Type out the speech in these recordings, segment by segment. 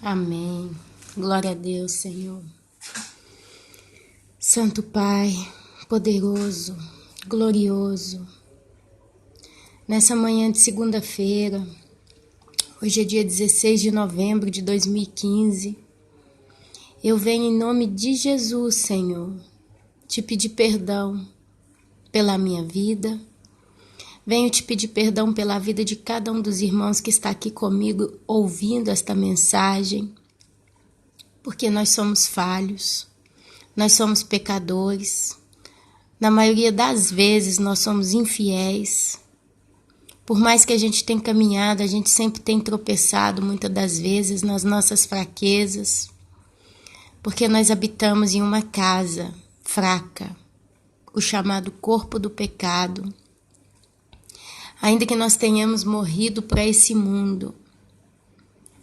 Amém. Glória a Deus, Senhor. Santo Pai, poderoso, glorioso. Nessa manhã de segunda-feira, hoje é dia 16 de novembro de 2015, eu venho em nome de Jesus, Senhor, te pedir perdão pela minha vida. Venho te pedir perdão pela vida de cada um dos irmãos que está aqui comigo ouvindo esta mensagem, porque nós somos falhos, nós somos pecadores, na maioria das vezes nós somos infiéis. Por mais que a gente tenha caminhado, a gente sempre tem tropeçado muitas das vezes nas nossas fraquezas, porque nós habitamos em uma casa fraca, o chamado corpo do pecado. Ainda que nós tenhamos morrido para esse mundo,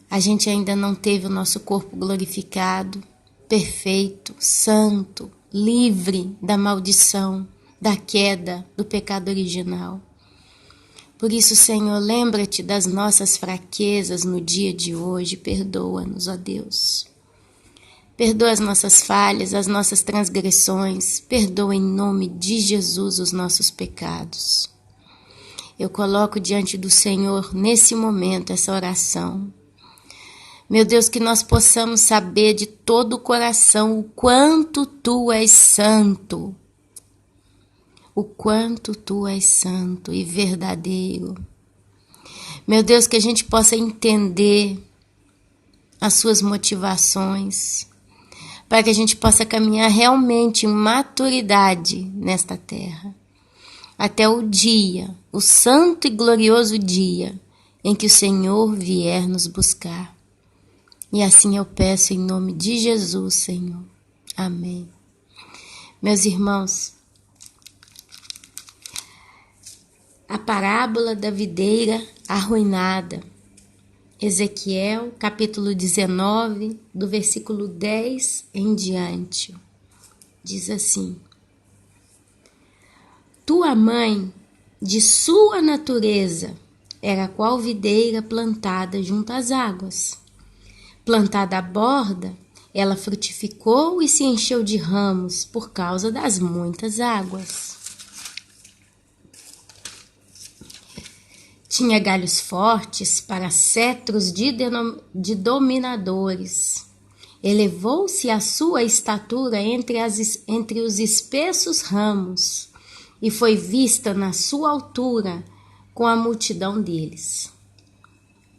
a gente ainda não teve o nosso corpo glorificado, perfeito, santo, livre da maldição, da queda, do pecado original. Por isso, Senhor, lembra-te das nossas fraquezas no dia de hoje, perdoa-nos, ó Deus. Perdoa as nossas falhas, as nossas transgressões, perdoa em nome de Jesus os nossos pecados. Eu coloco diante do Senhor, nesse momento, essa oração. Meu Deus, que nós possamos saber de todo o coração o quanto Tu és santo. O quanto Tu és santo e verdadeiro. Meu Deus, que a gente possa entender as Suas motivações, para que a gente possa caminhar realmente em maturidade nesta terra. Até o dia, o santo e glorioso dia, em que o Senhor vier nos buscar. E assim eu peço em nome de Jesus, Senhor. Amém. Meus irmãos, a parábola da videira arruinada. Ezequiel, capítulo 19, do versículo 10 em diante. Diz assim: Tua mãe, de sua natureza, era qual videira plantada junto às águas. Plantada à borda, ela frutificou e se encheu de ramos por causa das muitas águas. Tinha galhos fortes para cetros de dominadores. Elevou-se a sua estatura entre os espessos ramos, e foi vista na sua altura com a multidão deles.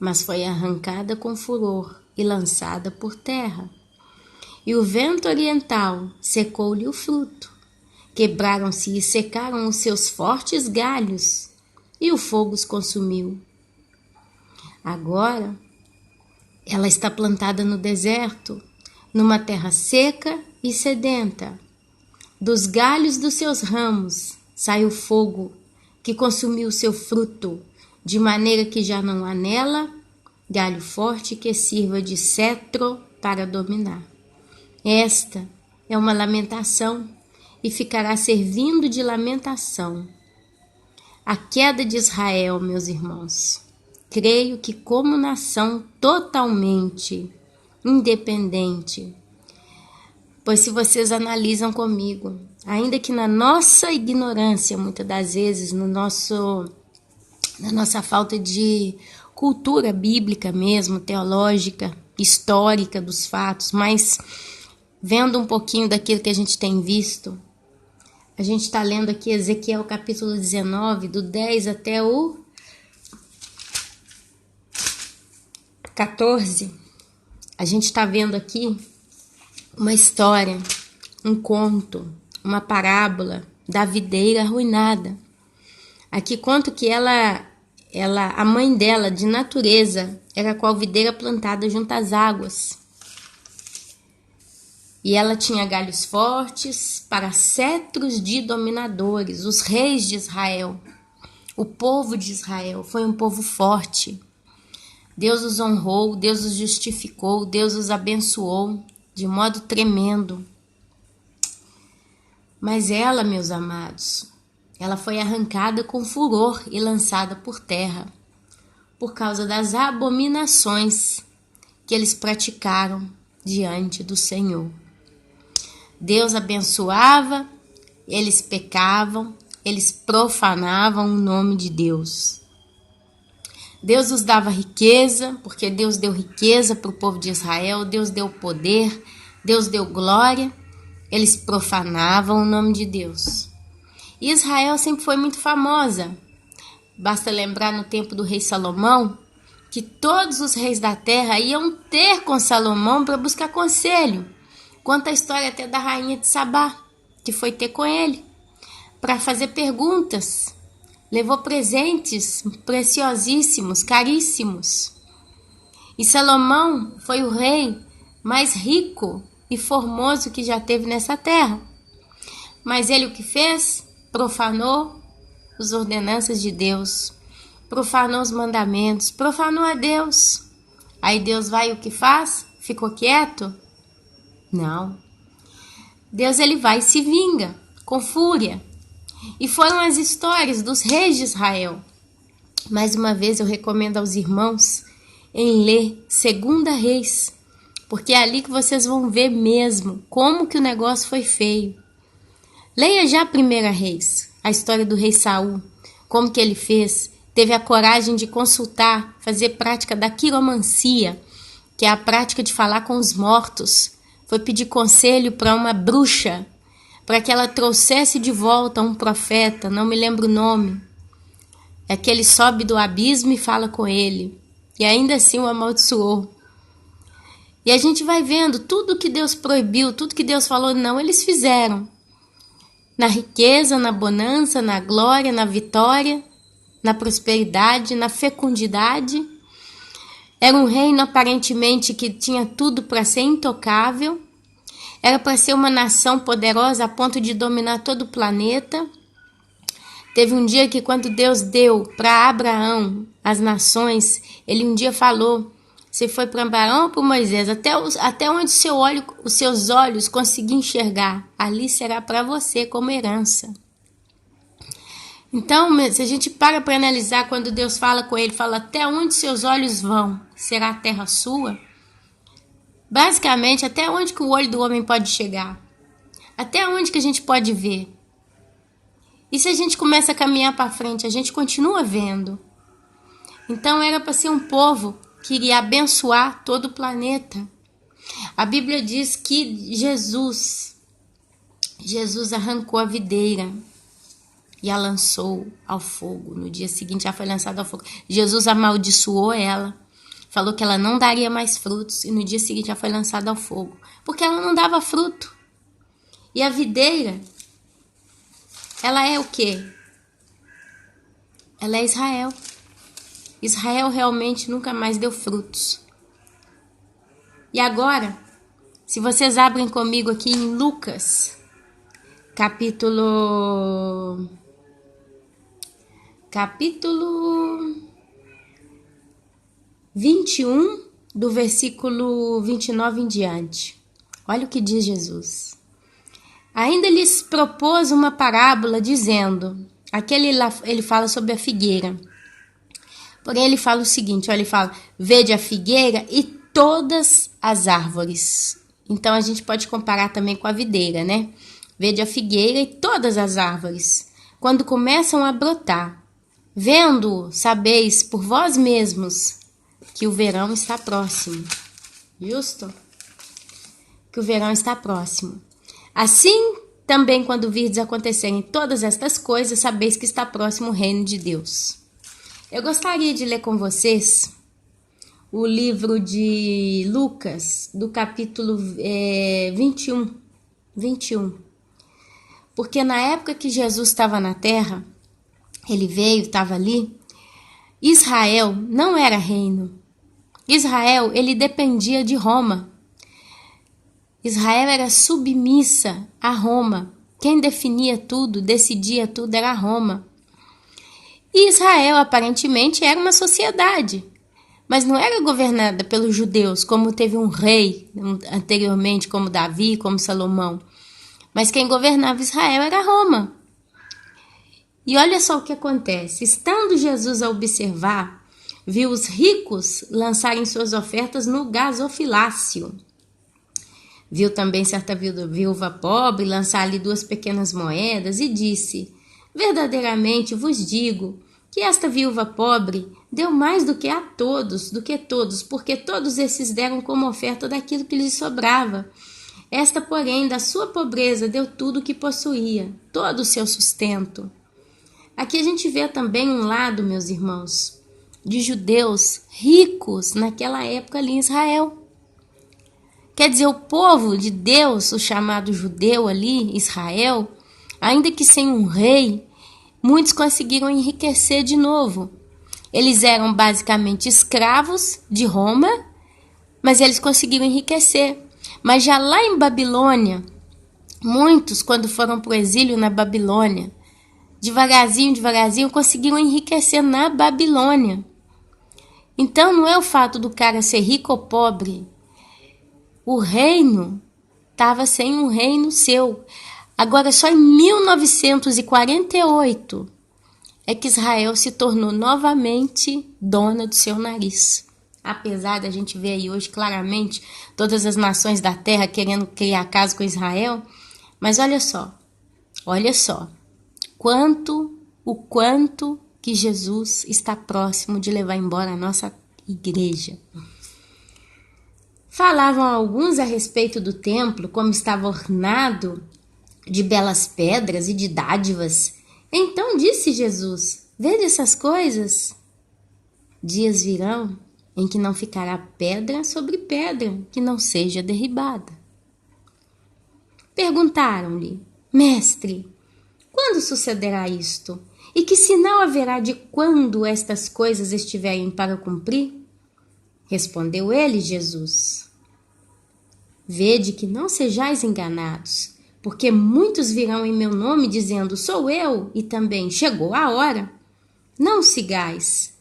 Mas foi arrancada com furor e lançada por terra. E o vento oriental secou-lhe o fruto. Quebraram-se e secaram os seus fortes galhos, e o fogo os consumiu. Agora, ela está plantada no deserto, numa terra seca e sedenta. Dos galhos dos seus ramos sai o fogo, que consumiu o seu fruto, de maneira que já não há nela galho forte que sirva de cetro para dominar. Esta é uma lamentação, e ficará servindo de lamentação. A queda de Israel, meus irmãos, creio que como nação totalmente independente, pois se vocês analisam comigo, ainda que na nossa ignorância, muitas das vezes, na nossa falta de cultura bíblica mesmo, teológica, histórica dos fatos, mas vendo um pouquinho daquilo que a gente tem visto, a gente está lendo aqui Ezequiel capítulo 19, do 10 até o 14. A gente está vendo aqui uma história, um conto, uma parábola da videira arruinada. Aqui conta que a mãe dela, de natureza, era qual videira plantada junto às águas. E ela tinha galhos fortes para cetros de dominadores, os reis de Israel. O povo de Israel foi um povo forte. Deus os honrou, Deus os justificou, Deus os abençoou de modo tremendo. Mas ela, meus amados, ela foi arrancada com furor e lançada por terra, por causa das abominações que eles praticaram diante do Senhor. Deus abençoava, eles pecavam, eles profanavam o nome de Deus. Deus nos dava riqueza, porque Deus deu riqueza para o povo de Israel, Deus deu poder, Deus deu glória, eles profanavam o nome de Deus. E Israel sempre foi muito famosa. Basta lembrar no tempo do rei Salomão, que todos os reis da terra iam ter com Salomão para buscar conselho. Conta a história até da rainha de Sabá, que foi ter com ele, para fazer perguntas. Levou presentes preciosíssimos, caríssimos. E Salomão foi o rei mais rico e formoso que já teve nessa terra. Mas ele o que fez? Profanou as ordenanças de Deus, profanou os mandamentos, profanou a Deus. Aí Deus vai e o que faz? Ficou quieto? Não. Deus ele vai e se vinga com fúria. E foram as histórias dos reis de Israel. Mais uma vez eu recomendo aos irmãos em ler 2 Reis, porque é ali que vocês vão ver mesmo como que o negócio foi feio. Leia já 1 Reis, a história do rei Saul, como que ele fez, teve a coragem de consultar, fazer prática da quiromancia, que é a prática de falar com os mortos. Foi pedir conselho para uma bruxa, para que ela trouxesse de volta um profeta, não me lembro o nome. É que ele sobe do abismo e fala com ele, e ainda assim o amaldiçoou. E a gente vai vendo tudo que Deus proibiu, tudo que Deus falou não, eles fizeram. Na riqueza, na bonança, na glória, na vitória, na prosperidade, na fecundidade. Era um reino aparentemente que tinha tudo para ser intocável. Era para ser uma nação poderosa a ponto de dominar todo o planeta. Teve um dia que quando Deus deu para Abraão as nações, ele um dia falou, você foi para Abraão ou para Moisés? Até onde os seus olhos conseguirem enxergar, ali será para você como herança. Então, se a gente para analisar quando Deus fala com ele, fala até onde seus olhos vão, será a terra sua? Basicamente, até onde que o olho do homem pode chegar? Até onde que a gente pode ver? E se a gente começa a caminhar para frente, a gente continua vendo. Então era para ser um povo que iria abençoar todo o planeta. A Bíblia diz que Jesus arrancou a videira e a lançou ao fogo. No dia seguinte já foi lançada ao fogo. Jesus amaldiçoou ela. Falou que ela não daria mais frutos e no dia seguinte já foi lançada ao fogo. Porque ela não dava fruto. E a videira, ela é o quê? Ela é Israel. Israel realmente nunca mais deu frutos. E agora, se vocês abrem comigo aqui em Lucas, capítulo 21, do versículo 29 em diante. Olha o que diz Jesus. Ainda lhes propôs uma parábola, dizendo, ele fala sobre a figueira. Porém, ele fala o seguinte, ele fala, vede a figueira e todas as árvores. Então, a gente pode comparar também com a videira, né? Vede a figueira e todas as árvores, quando começam a brotar. Vendo, sabeis por vós mesmos que o verão está próximo. Justo? Que o verão está próximo. Assim, também quando virdes acontecerem todas estas coisas, sabeis que está próximo o reino de Deus. Eu gostaria de ler com vocês o livro de Lucas, do capítulo 21. Porque na época que Jesus estava na terra, ele veio, estava ali, Israel não era reino. Israel, ele dependia de Roma. Israel era submissa a Roma. Quem definia tudo, decidia tudo era Roma. E Israel, aparentemente, era uma sociedade, mas não era governada pelos judeus, como teve um rei anteriormente, como Davi, como Salomão. Mas quem governava Israel era Roma. E olha só o que acontece. Estando Jesus a observar viu os ricos lançarem suas ofertas no gasofilácio. Viu também certa viúva pobre lançar ali 2 pequenas moedas e disse: verdadeiramente vos digo que esta viúva pobre deu mais do que todos, porque todos esses deram como oferta daquilo que lhes sobrava. Esta, porém, da sua pobreza deu tudo o que possuía, todo o seu sustento. Aqui a gente vê também um lado, meus irmãos, de judeus ricos naquela época ali em Israel. Quer dizer, o povo de Deus, o chamado judeu ali, Israel, ainda que sem um rei, muitos conseguiram enriquecer de novo. Eles eram basicamente escravos de Roma, mas eles conseguiram enriquecer. Mas já lá em Babilônia, muitos, quando foram para o exílio na Babilônia, devagarzinho, conseguiram enriquecer na Babilônia. Então não é o fato do cara ser rico ou pobre. O reino estava sem um reino seu. Agora, só em 1948 é que Israel se tornou novamente dona do seu nariz. Apesar da gente ver aí hoje claramente todas as nações da terra querendo criar caso com Israel, mas olha só, o quanto que Jesus está próximo de levar embora a nossa igreja. Falavam alguns a respeito do templo, como estava ornado de belas pedras e de dádivas. Então disse Jesus: vede essas coisas? Dias virão em que não ficará pedra sobre pedra que não seja derribada. Perguntaram-lhe: Mestre, quando sucederá isto? E que sinal haverá de quando estas coisas estiverem para cumprir? Respondeu ele, Jesus: Vede que não sejais enganados, porque muitos virão em meu nome dizendo: sou eu, e também chegou a hora. Não sigais.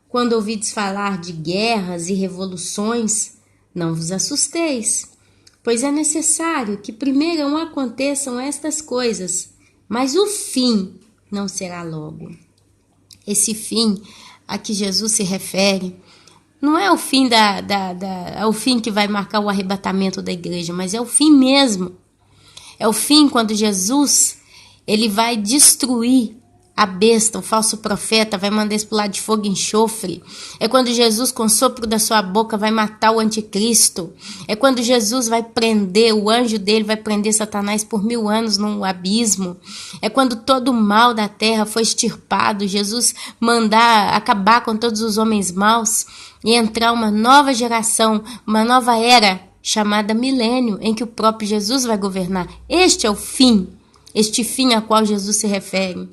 Quando ouvides falar de guerras e revoluções, não vos assusteis, pois é necessário que primeiro aconteçam estas coisas, mas o fim não será logo. Esse fim a que Jesus se refere não é o fim é o fim que vai marcar o arrebatamento da igreja, mas é o fim mesmo. É o fim quando Jesus ele vai destruir a besta, o falso profeta, vai mandar esse pro lado de fogo e enxofre. É quando Jesus, com o sopro da sua boca, vai matar o anticristo. É quando Jesus vai prender, o anjo dele vai prender Satanás por 1000 anos no abismo. É quando todo o mal da terra foi extirpado, Jesus mandar acabar com todos os homens maus e entrar uma nova geração, uma nova era, chamada milênio, em que o próprio Jesus vai governar. Este é o fim, este fim a qual Jesus se refere.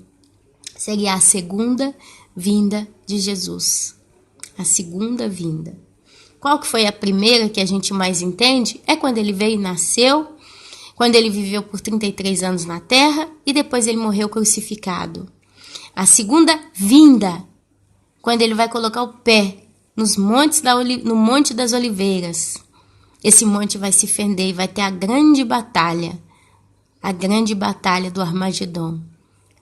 Seria a segunda vinda de Jesus. A segunda vinda. Qual que foi a primeira que a gente mais entende? É quando ele veio e nasceu, quando ele viveu por 33 anos na terra e depois ele morreu crucificado. A segunda vinda, quando ele vai colocar o pé no Monte das Oliveiras. Esse monte vai se fender e vai ter a grande batalha do Armagedon.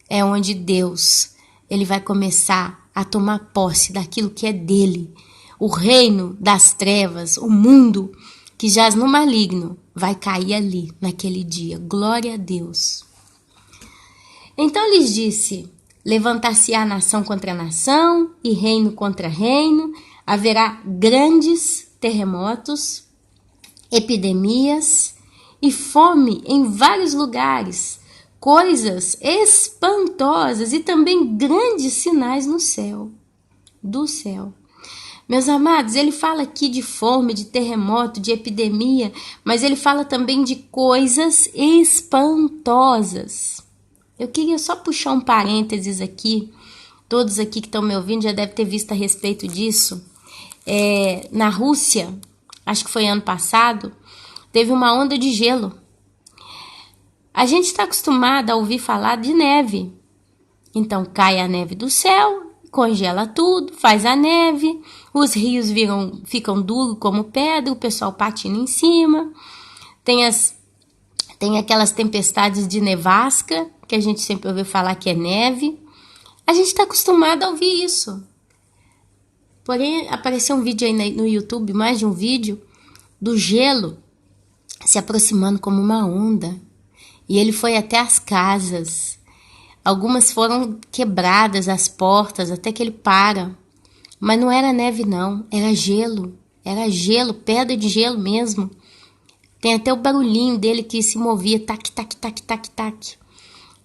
É onde Deus ele vai começar a tomar posse daquilo que é dele. O reino das trevas, o mundo que jaz no maligno, vai cair ali, naquele dia. Glória a Deus. Então lhes disse: levantar-se-á nação contra nação e reino contra reino. Haverá grandes terremotos, epidemias e fome em vários lugares. Coisas espantosas e também grandes sinais no céu, do céu. Meus amados, ele fala aqui de fome, de terremoto, de epidemia, mas ele fala também de coisas espantosas. Eu queria só puxar um parênteses aqui, todos aqui que estão me ouvindo já devem ter visto a respeito disso. Na Rússia, acho que foi ano passado, teve uma onda de gelo. A gente está acostumado a ouvir falar de neve. Então cai a neve do céu, congela tudo, faz a neve, os rios ficam duros como pedra, o pessoal patina em cima. Tem aquelas tempestades de nevasca, que a gente sempre ouviu falar que é neve. A gente está acostumado a ouvir isso. Porém, apareceu um vídeo aí no YouTube, mais de um vídeo, do gelo se aproximando como uma onda. E ele foi até as casas. Algumas foram quebradas, as portas, até que ele para. Mas não era neve não, era gelo. Era gelo, pedra de gelo mesmo. Tem até o barulhinho dele que se movia, tac, tac, tac, tac, tac.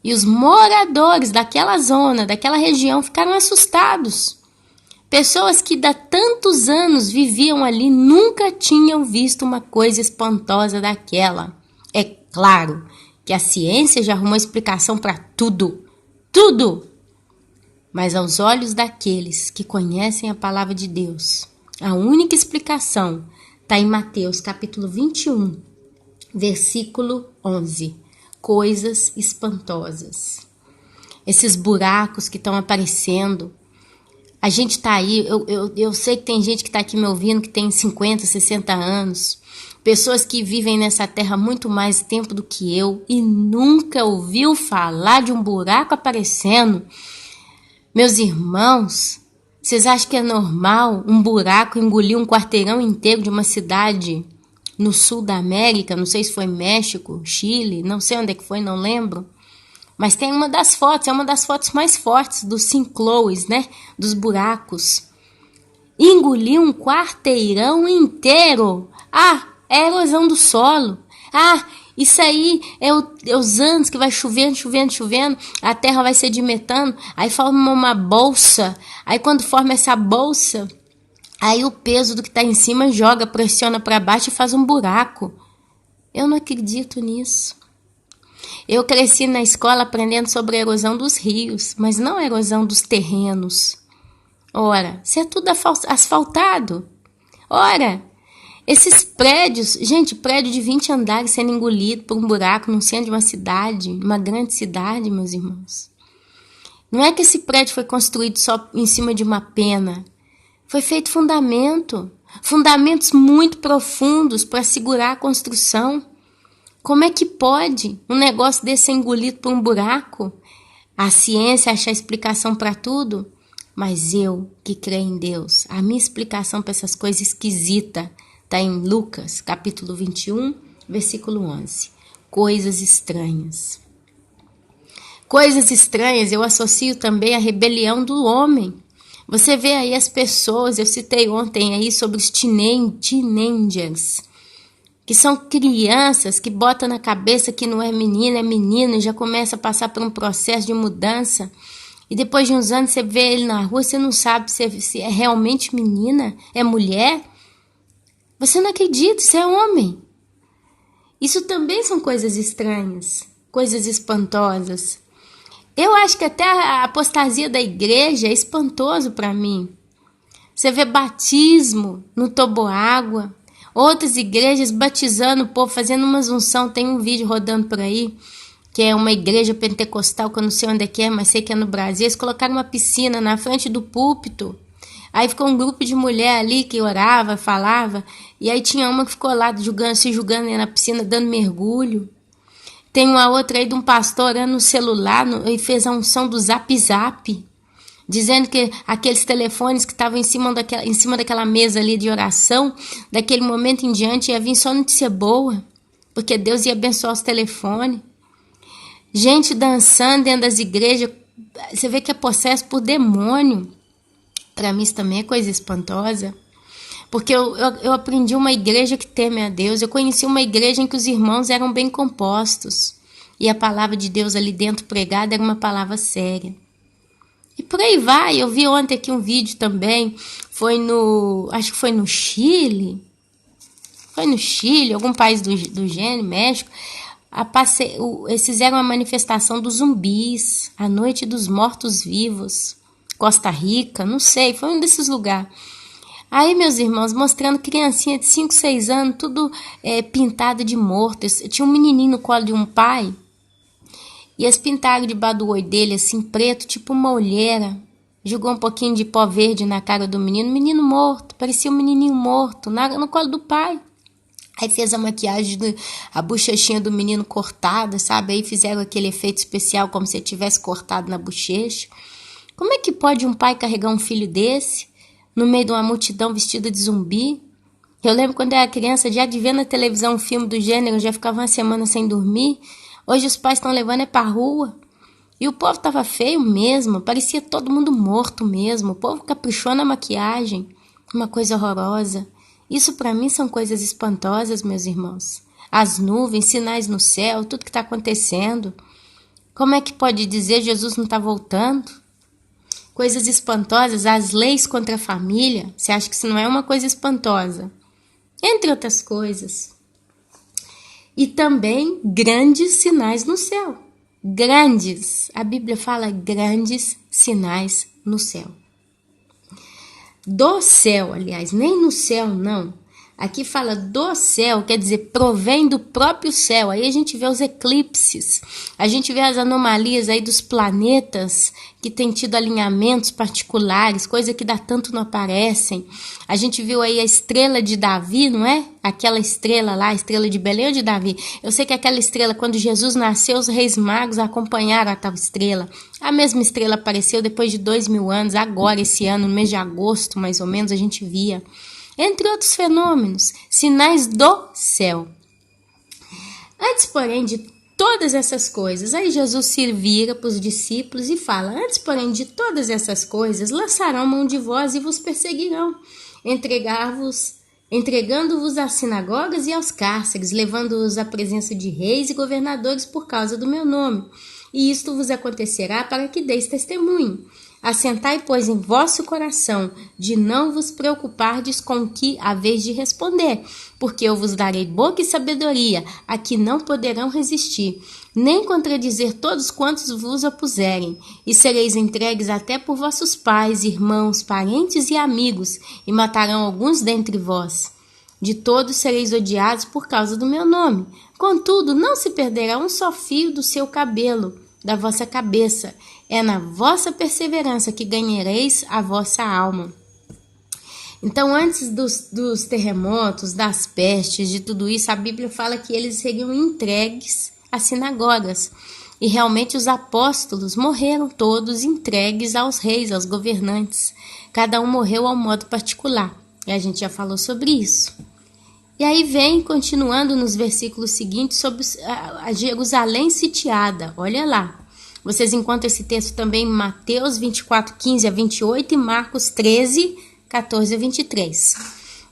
E os moradores daquela zona, daquela região, ficaram assustados. Pessoas que há tantos anos viviam ali nunca tinham visto uma coisa espantosa daquela. É claro que a ciência já arrumou explicação para tudo. Tudo! Mas aos olhos daqueles que conhecem a palavra de Deus, a única explicação está em Mateus capítulo 21, versículo 11. Coisas espantosas. Esses buracos que estão aparecendo. A gente está aí, eu sei que tem gente que está aqui me ouvindo que tem 50, 60 anos. Pessoas que vivem nessa terra muito mais tempo do que eu e nunca ouviu falar de um buraco aparecendo. Meus irmãos, vocês acham que é normal um buraco engolir um quarteirão inteiro de uma cidade no sul da América? Não sei se foi México, Chile, não sei onde é que foi, não lembro. Mas tem uma das fotos, é uma das fotos mais fortes dos sinclowes, né? Dos buracos. Engoliu um quarteirão inteiro. Ah, é a erosão do solo. Ah, isso aí é os anos que vai chovendo, chovendo, chovendo. A terra vai sedimentando, aí forma uma bolsa. Aí quando forma essa bolsa, aí o peso do que está em cima joga, pressiona para baixo e faz um buraco. Eu não acredito nisso. Eu cresci na escola aprendendo sobre a erosão dos rios, mas não a erosão dos terrenos. Ora, isso é tudo asfaltado. Ora, esses prédios, gente, prédio de 20 andares sendo engolido por um buraco no centro de uma cidade, uma grande cidade, meus irmãos. Não é que esse prédio foi construído só em cima de uma pena. Foi feito fundamentos muito profundos para segurar a construção. Como é que pode um negócio desse ser engolido por um buraco? A ciência acha explicação para tudo? Mas eu, que creio em Deus, a minha explicação para essas coisas esquisitas está em Lucas, capítulo 21, versículo 11. Coisas estranhas. Coisas estranhas eu associo também à rebelião do homem. Você vê aí as pessoas, eu citei ontem aí sobre os teenagers, que são crianças que botam na cabeça que não é menina, é menino, e já começa a passar por um processo de mudança. E depois de uns anos você vê ele na rua, você não sabe se é realmente menina, é mulher. Você não acredita, isso é homem. Isso também são coisas estranhas, coisas espantosas. Eu acho que até a apostasia da igreja é espantoso para mim. Você vê batismo no toboágua, outras igrejas batizando o povo, fazendo uma unção. Tem um vídeo rodando por aí, que é uma igreja pentecostal, que eu não sei onde é que é, mas sei que é no Brasil. Eles colocaram uma piscina na frente do púlpito. Aí ficou um grupo de mulher ali que orava, falava, e aí tinha uma que ficou lá se julgando na piscina, dando mergulho. Tem uma outra aí de um pastor orando no celular e fez a unção do Zap Zap, dizendo que aqueles telefones que estavam em cima daquela mesa ali de oração, daquele momento em diante ia vir só notícia boa, porque Deus ia abençoar os telefones. Gente dançando dentro das igrejas, você vê que é possesso por demônio. Para mim isso também é coisa espantosa, porque eu aprendi uma igreja que teme a Deus. Eu conheci uma igreja em que os irmãos eram bem compostos e a palavra de Deus ali dentro pregada era uma palavra séria. E por aí vai. Eu vi ontem aqui um vídeo também, acho que foi no Chile, algum país do gênero, México. Eles fizeram uma manifestação dos zumbis, a noite dos mortos-vivos, Costa Rica, não sei, foi um desses lugares. Aí, meus irmãos, mostrando criancinha de 5, 6 anos, tudo pintada de morto. Tinha um menininho no colo de um pai, e eles pintaram debaixo do olho dele, assim, preto, tipo uma olheira. Jogou um pouquinho de pó verde na cara do menino morto, parecia um menininho morto, no colo do pai. Aí fez a maquiagem, a bochechinha do menino cortada, sabe? Aí fizeram aquele efeito especial, como se ele tivesse cortado na bochecha. Como é que pode um pai carregar um filho desse? no meio de uma multidão vestida de zumbi. Eu lembro quando eu era criança, já de ver na televisão um filme do gênero, já ficava uma semana sem dormir. Hoje os pais estão levando para a rua. E o povo estava feio mesmo, parecia todo mundo morto mesmo. O povo caprichou na maquiagem, uma coisa horrorosa. Isso para mim são coisas espantosas, meus irmãos. As nuvens, sinais no céu, tudo que está acontecendo. Como é que pode dizer Jesus não está voltando? Coisas espantosas, as leis contra a família. Você acha que isso não é uma coisa espantosa? Entre outras coisas. E também grandes sinais no céu. Grandes. A Bíblia fala grandes sinais no céu. Do céu, aliás, nem no céu não. Aqui fala do céu, quer dizer, provém do próprio céu. Aí a gente vê os eclipses, a gente vê as anomalias aí dos planetas que têm tido alinhamentos particulares, coisa que dá tanto não aparecem. A gente viu aí a estrela de Davi, não é? Aquela estrela lá, a estrela de Belém ou de Davi? Eu sei que aquela estrela, quando Jesus nasceu, os reis magos acompanharam a tal estrela. A mesma estrela apareceu depois de 2000 anos, agora esse ano, no mês de agosto, mais ou menos, a gente via. Entre outros fenômenos, sinais do céu. Antes, porém, de todas essas coisas, aí Jesus se vira para os discípulos e fala: antes, porém, de todas essas coisas, lançarão mão de vós e vos perseguirão, entregando-vos às sinagogas e aos cárceres, levando-os à presença de reis e governadores por causa do meu nome. E isto vos acontecerá para que deis testemunho. Assentai, pois, em vosso coração, de não vos preocupardes com o que haveis de responder, porque eu vos darei boca e sabedoria, a que não poderão resistir, nem contradizer todos quantos vos opuserem, e sereis entregues até por vossos pais, irmãos, parentes e amigos, e matarão alguns dentre vós. De todos sereis odiados por causa do meu nome. Contudo, não se perderá um só fio do seu cabelo, da vossa cabeça. É na vossa perseverança que ganhareis a vossa alma. Então, antes dos terremotos, das pestes, de tudo isso, a Bíblia fala que eles seriam entregues às sinagogas. E realmente os apóstolos morreram todos entregues aos reis, aos governantes. Cada um morreu ao modo particular. E a gente já falou sobre isso. E aí vem, continuando nos versículos seguintes, sobre a Jerusalém sitiada. Olha lá. Vocês encontram esse texto também em Mateus 24, 15 a 28 e Marcos 13, 14 a 23.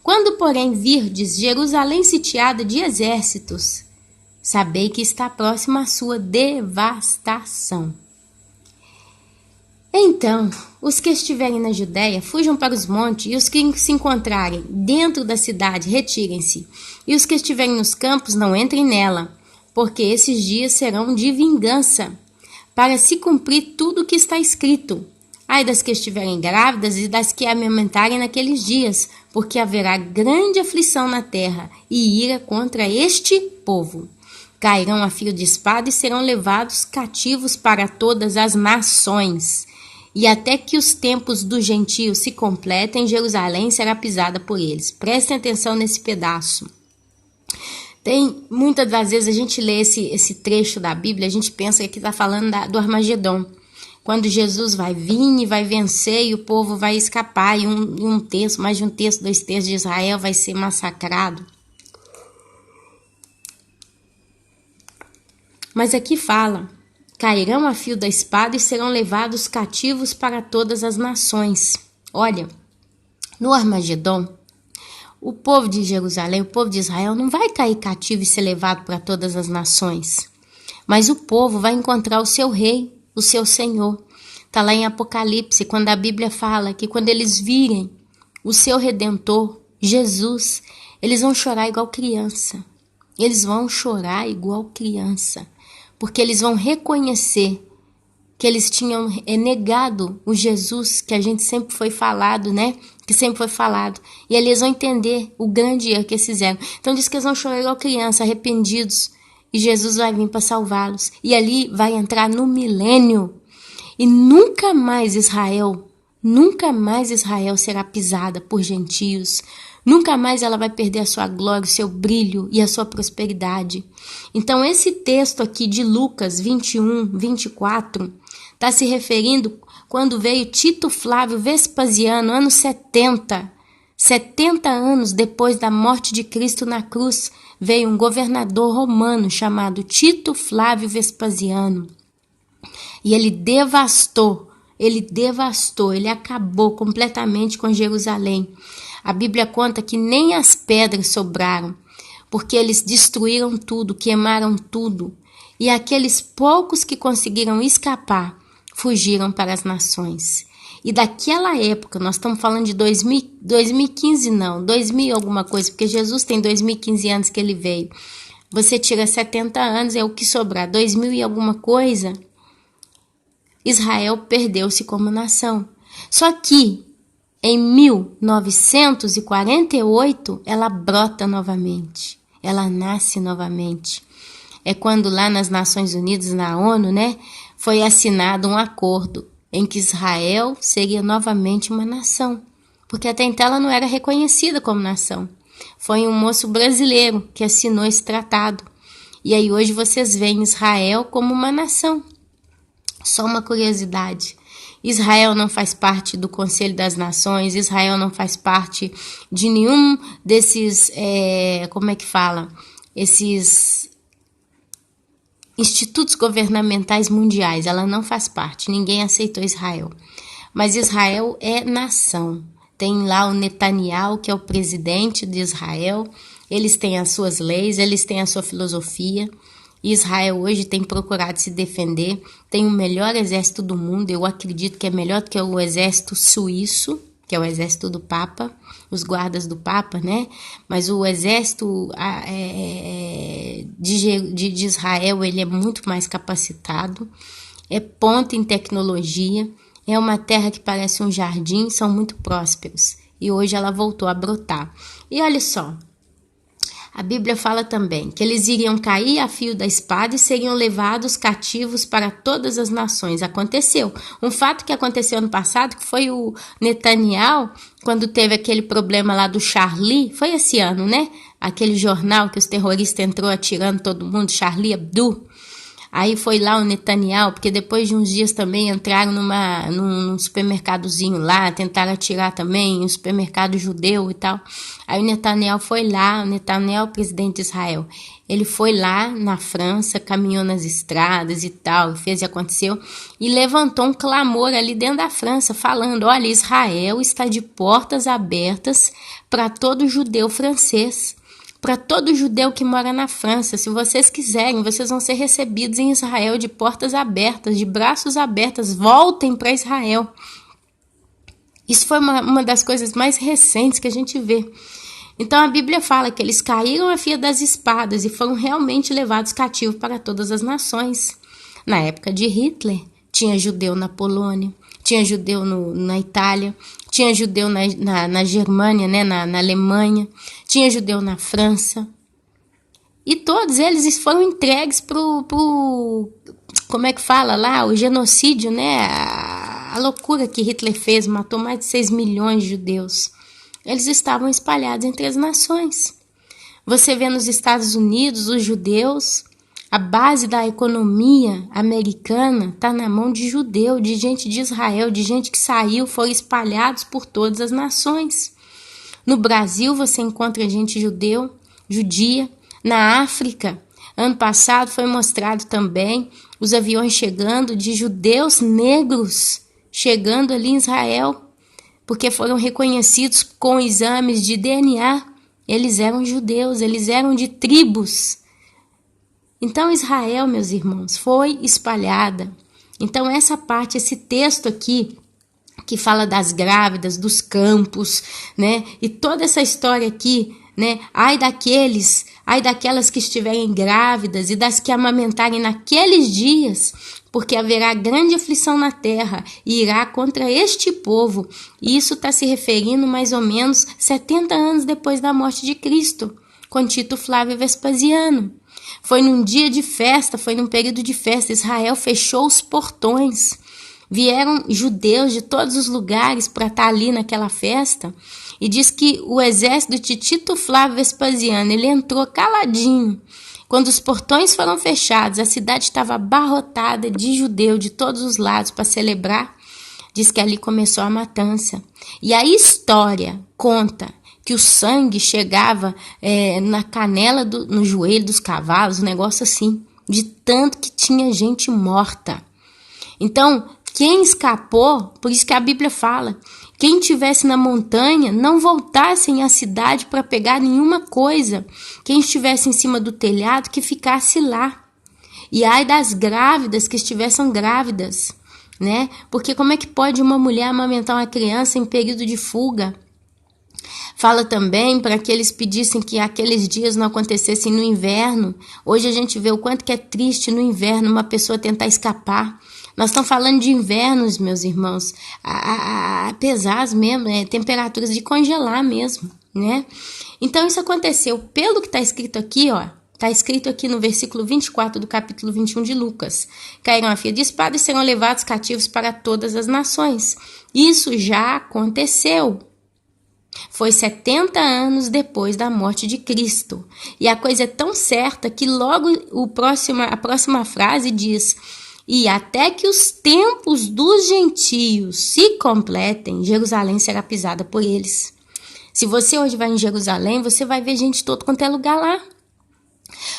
Quando, porém, virdes Jerusalém sitiada de exércitos, sabei que está próxima a sua devastação. Então, os que estiverem na Judéia, fujam para os montes, e os que se encontrarem dentro da cidade, retirem-se. E os que estiverem nos campos, não entrem nela, porque esses dias serão de vingança, para se cumprir tudo o que está escrito. Ai das que estiverem grávidas e das que amamentarem naqueles dias, porque haverá grande aflição na terra e ira contra este povo. Cairão a fio de espada e serão levados cativos para todas as nações. E até que os tempos dos gentios se completem, Jerusalém será pisada por eles. Prestem atenção nesse pedaço. Muitas das vezes a gente lê esse trecho da Bíblia, a gente pensa que está falando do Armagedon. Quando Jesus vai vir e vai vencer e o povo vai escapar e um terço, mais de um terço, 2 terços de Israel vai ser massacrado. Mas aqui fala: cairão a fio da espada e serão levados cativos para todas as nações. Olha, no Armagedon, o povo de Jerusalém, o povo de Israel não vai cair cativo e ser levado para todas as nações. Mas o povo vai encontrar o seu rei, o seu Senhor. Está lá em Apocalipse, quando a Bíblia fala que quando eles virem o seu Redentor, Jesus, eles vão chorar igual criança. Eles vão chorar igual criança, porque eles vão reconhecer que eles tinham negado o Jesus que a gente sempre foi falado, né? Que sempre foi falado. E eles vão entender o grande erro que eles fizeram. Então diz que eles vão chorar igual criança, arrependidos. E Jesus vai vir para salvá-los. E ali vai entrar no milênio. E nunca mais Israel será pisada por gentios. Nunca mais ela vai perder a sua glória, o seu brilho e a sua prosperidade. Então esse texto aqui de Lucas 21, 24, está se referindo quando veio Tito Flávio Vespasiano, ano 70 anos depois da morte de Cristo na cruz, veio um governador romano chamado Tito Flávio Vespasiano. E ele devastou, ele acabou completamente com Jerusalém. A Bíblia conta que nem as pedras sobraram, porque eles destruíram tudo, queimaram tudo. E aqueles poucos que conseguiram escapar, fugiram para as nações. E daquela época, nós estamos falando de 2015 não, 2000 alguma coisa, porque Jesus tem 2015 anos que ele veio. Você tira 70 anos, é o que sobrar, 2000 e alguma coisa, Israel perdeu-se como nação. Só que em 1948 ela brota novamente, ela nasce novamente. É quando lá nas Nações Unidas, na ONU, né, foi assinado um acordo em que Israel seria novamente uma nação, porque até então ela não era reconhecida como nação. Foi um moço brasileiro que assinou esse tratado. E aí hoje vocês veem Israel como uma nação. Só uma curiosidade, Israel não faz parte do Conselho das Nações, Israel não faz parte de nenhum desses, esses institutos governamentais mundiais, ela não faz parte, ninguém aceitou Israel. Mas Israel é nação. Tem lá o Netanyahu, que é o presidente de Israel, eles têm as suas leis, eles têm a sua filosofia. Israel hoje tem procurado se defender, tem o melhor exército do mundo, eu acredito que é melhor do que o exército suíço, que é o exército do Papa, os guardas do Papa, né? Mas o exército de Israel, ele é muito mais capacitado, é ponta em tecnologia, é uma terra que parece um jardim, são muito prósperos. E hoje ela voltou a brotar. E olha só, a Bíblia fala também que eles iriam cair a fio da espada e seriam levados cativos para todas as nações. Aconteceu. Um fato que aconteceu ano passado, que foi o Netanyahu, quando teve aquele problema lá do Charlie, foi esse ano, né? Aquele jornal que os terroristas entrou atirando todo mundo, Charlie Hebdo. Aí foi lá o Netanyahu, porque depois de uns dias também entraram num supermercadozinho lá, tentaram atirar também, um supermercado judeu e tal. Aí o Netanyahu foi lá, o Netanyahu, presidente de Israel, ele foi lá na França, caminhou nas estradas e tal, fez e aconteceu, e levantou um clamor ali dentro da França, falando, olha, Israel está de portas abertas para todo judeu francês. Para todo judeu que mora na França, se vocês quiserem, vocês vão ser recebidos em Israel de portas abertas, de braços abertos, voltem para Israel. Isso foi uma das coisas mais recentes que a gente vê. Então a Bíblia fala que eles caíram a fio das espadas e foram realmente levados cativos para todas as nações. Na época de Hitler, tinha judeu na Polônia, tinha judeu na Itália, tinha judeu na Germânia, né, na Alemanha, tinha judeu na França. E todos eles foram entregues pro como é que fala lá? O genocídio, né? A loucura que Hitler fez, matou mais de 6 milhões de judeus. Eles estavam espalhados entre as nações. Você vê nos Estados Unidos, os judeus, a base da economia americana está na mão de judeu, de gente de Israel, de gente que saiu, foram espalhados por todas as nações. No Brasil você encontra gente judia. Na África, ano passado foi mostrado também os aviões chegando de judeus negros, chegando ali em Israel, porque foram reconhecidos com exames de DNA. Eles eram judeus, eles eram de tribos. Então Israel, meus irmãos, foi espalhada. Então essa parte, esse texto aqui, que fala das grávidas, dos campos, né? E toda essa história aqui, né? Ai daquelas que estiverem grávidas e das que amamentarem naqueles dias, porque haverá grande aflição na terra e irá contra este povo. E isso está se referindo mais ou menos 70 anos depois da morte de Cristo, com Tito Flávio Vespasiano. Foi num dia de festa, foi num período de festa, Israel fechou os portões. Vieram judeus de todos os lugares para estar ali naquela festa. E diz que o exército de Tito Flávio Vespasiano, ele entrou caladinho. Quando os portões foram fechados, a cidade estava abarrotada de judeu de todos os lados para celebrar. diz que ali começou a matança. E a história conta que o sangue chegava na canela, no joelho dos cavalos, um negócio assim, de tanto que tinha gente morta. Então, quem escapou, por isso que a Bíblia fala, quem estivesse na montanha, não voltassem à cidade para pegar nenhuma coisa. Quem estivesse em cima do telhado, que ficasse lá. E ai das grávidas que estivessem grávidas, né? Porque como é que pode uma mulher amamentar uma criança em período de fuga? Fala também para que eles pedissem que aqueles dias não acontecessem no inverno. Hoje a gente vê o quanto que é triste no inverno uma pessoa tentar escapar. Nós estamos falando de invernos, meus irmãos, pesados mesmo, temperaturas de congelar mesmo, né? Então isso aconteceu pelo que está escrito aqui, ó. Está escrito aqui no versículo 24 do capítulo 21 de Lucas. Cairão a fio de espada e serão levados cativos para todas as nações. Isso já aconteceu. Foi 70 anos depois da morte de Cristo. E a coisa é tão certa que logo a próxima frase diz: e até que os tempos dos gentios se completem, Jerusalém será pisada por eles. Se você hoje vai em Jerusalém, você vai ver gente de todo quanto é lugar lá.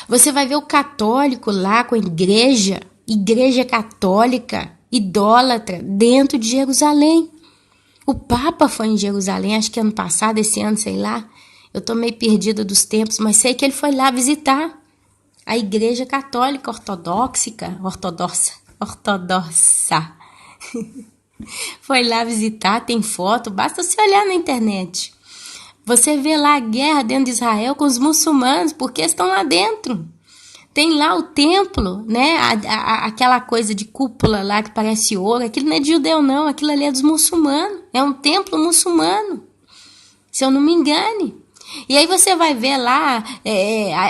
Você vai ver o católico lá com a igreja católica, idólatra, dentro de Jerusalém. O Papa foi em Jerusalém, acho que ano passado, esse ano, sei lá. Eu tô meio perdida dos tempos, mas sei que ele foi lá visitar a igreja católica ortodoxa. Foi lá visitar, tem foto, basta você olhar na internet. Você vê lá a guerra dentro de Israel com os muçulmanos, porque estão lá dentro. Tem lá o templo, né? Aquela coisa de cúpula lá que parece ouro. Aquilo não é de judeu, não. Aquilo ali é dos muçulmanos. É um templo muçulmano, se eu não me engane. E aí você vai ver lá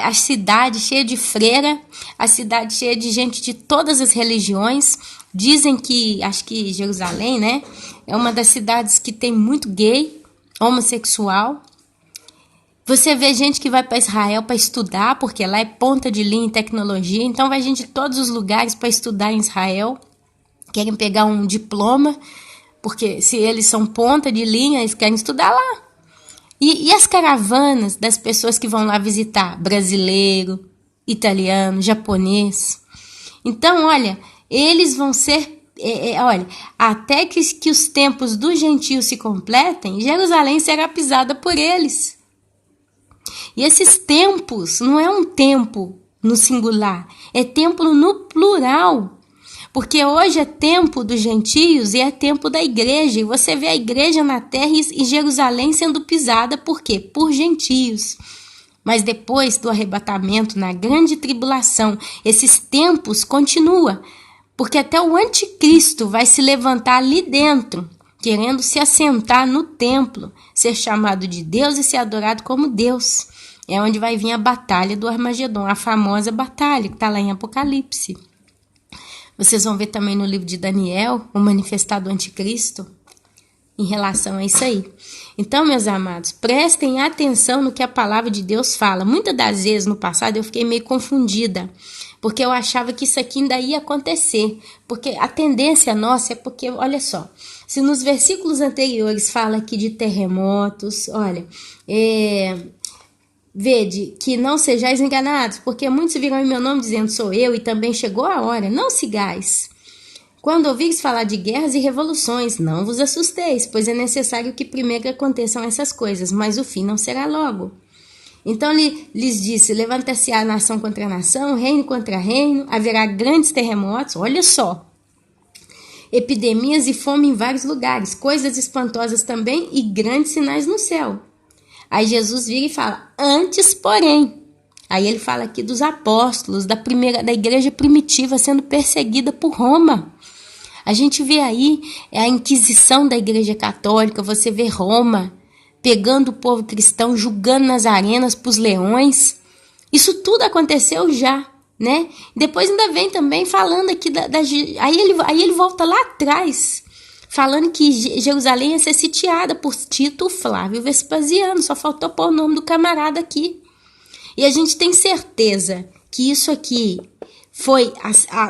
a cidade cheia de freira, a cidade cheia de gente de todas as religiões. Dizem que, acho que Jerusalém, né? É uma das cidades que tem muito gay, homossexual. Você vê gente que vai para Israel para estudar, porque lá é ponta de linha em tecnologia, então vai gente de todos os lugares para estudar em Israel, querem pegar um diploma, porque se eles são ponta de linha, eles querem estudar lá. E as caravanas das pessoas que vão lá visitar? Brasileiro, italiano, japonês. Então, olha, eles vão ser... olha, até que os tempos dos gentios se completem, Jerusalém será pisada por eles. E esses tempos não é um tempo no singular, é tempo no plural. Porque hoje é tempo dos gentios e é tempo da igreja. E você vê a igreja na terra e Jerusalém sendo pisada por quê? Por gentios. Mas depois do arrebatamento, na grande tribulação, esses tempos continuam. Porque até o anticristo vai se levantar ali dentro, querendo se assentar no templo, ser chamado de Deus e ser adorado como Deus. É onde vai vir a batalha do Armagedon, a famosa batalha que está lá em Apocalipse. Vocês vão ver também no livro de Daniel, o manifestado anticristo, em relação a isso aí. Então, meus amados, prestem atenção no que a palavra de Deus fala. Muitas das vezes no passado eu fiquei meio confundida, porque eu achava que isso aqui ainda ia acontecer. Porque a tendência nossa é porque, olha só, se nos versículos anteriores fala aqui de terremotos, olha, vede que não sejais enganados, porque muitos virão em meu nome dizendo sou eu, e também chegou a hora, não sigais. Quando ouvires falar de guerras e revoluções, não vos assusteis, pois é necessário que primeiro aconteçam essas coisas, mas o fim não será logo. Então lhes disse, levanta-se-á nação contra nação, reino contra reino, haverá grandes terremotos, olha só, epidemias e fome em vários lugares, coisas espantosas também e grandes sinais no céu. Aí Jesus vira e fala, antes porém. Aí ele fala aqui dos apóstolos, da igreja primitiva sendo perseguida por Roma. A gente vê aí a Inquisição da igreja católica, você vê Roma pegando o povo cristão, julgando nas arenas para os leões. Isso tudo aconteceu já, né? Depois ainda vem também falando aqui aí ele volta lá atrás, falando que Jerusalém ia ser sitiada por Tito Flávio Vespasiano. Só faltou pôr o nome do camarada aqui. E a gente tem certeza que isso aqui foi,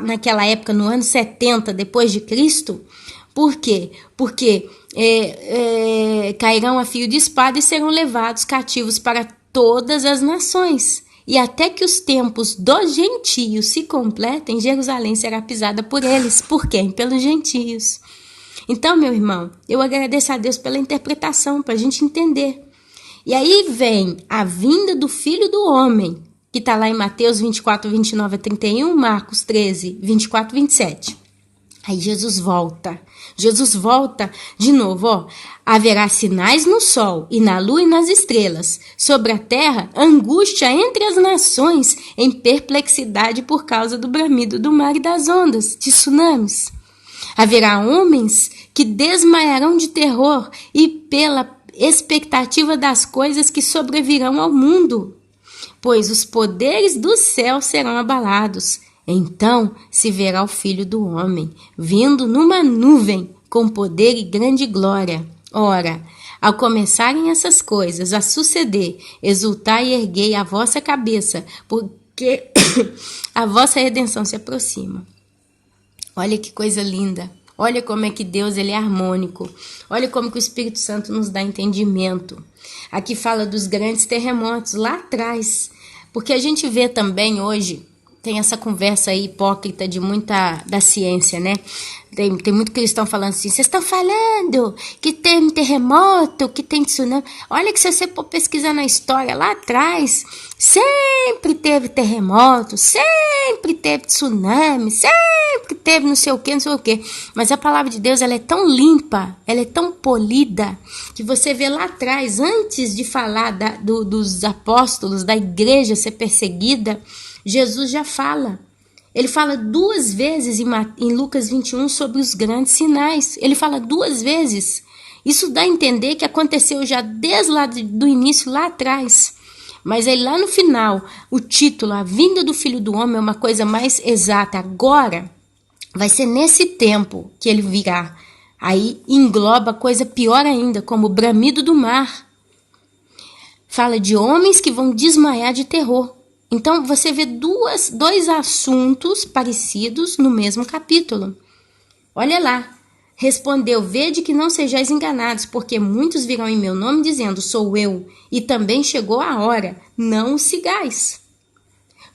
naquela época, no ano 70 depois de Cristo, Por quê? Porque cairão a fio de espada e serão levados cativos para todas as nações. E até que os tempos dos gentios se completem, Jerusalém será pisada por eles. Por quem? Pelos gentios. Então, meu irmão, eu agradeço a Deus pela interpretação, para a gente entender. E aí vem a vinda do Filho do Homem, que está lá em Mateus 24, 29 a 31, Marcos 13, 24, 27. Aí Jesus volta de novo, ó. Haverá sinais no sol e na lua e nas estrelas. Sobre a terra, angústia entre as nações, em perplexidade por causa do bramido do mar e das ondas, de tsunamis. Haverá homens que desmaiarão de terror e pela expectativa das coisas que sobrevirão ao mundo, pois os poderes do céu serão abalados. Então se verá o Filho do Homem, vindo numa nuvem, com poder e grande glória. Ora, ao começarem essas coisas a suceder, exultai e erguei a vossa cabeça, porque a vossa redenção se aproxima. Olha que coisa linda. Olha como é que Deus ele é harmônico. Olha como que o Espírito Santo nos dá entendimento. Aqui fala dos grandes terremotos lá atrás. Porque a gente vê também hoje, tem essa conversa aí hipócrita de muita da ciência, né? Tem muito cristão falando assim, vocês estão falando que tem terremoto, que tem tsunami. Olha que se você for pesquisar na história lá atrás, sempre teve terremoto, sempre teve tsunami, sempre teve não sei o que. Mas a palavra de Deus, ela é tão limpa, ela é tão polida, que você vê lá atrás, antes de falar dos apóstolos, da igreja ser perseguida, Jesus já fala. Ele fala 2 vezes em Lucas 21 sobre os grandes sinais. Ele fala 2 vezes. Isso dá a entender que aconteceu já desde lá do início, lá atrás. Mas aí lá no final, o título, a vinda do Filho do Homem, é uma coisa mais exata. Agora, vai ser nesse tempo que ele virá. Aí engloba coisa pior ainda, como o bramido do mar. Fala de homens que vão desmaiar de terror. Então, você vê 2 assuntos parecidos no mesmo capítulo. Olha lá. Respondeu, vede que não sejais enganados, porque muitos virão em meu nome dizendo, sou eu, e também chegou a hora, não o sigais.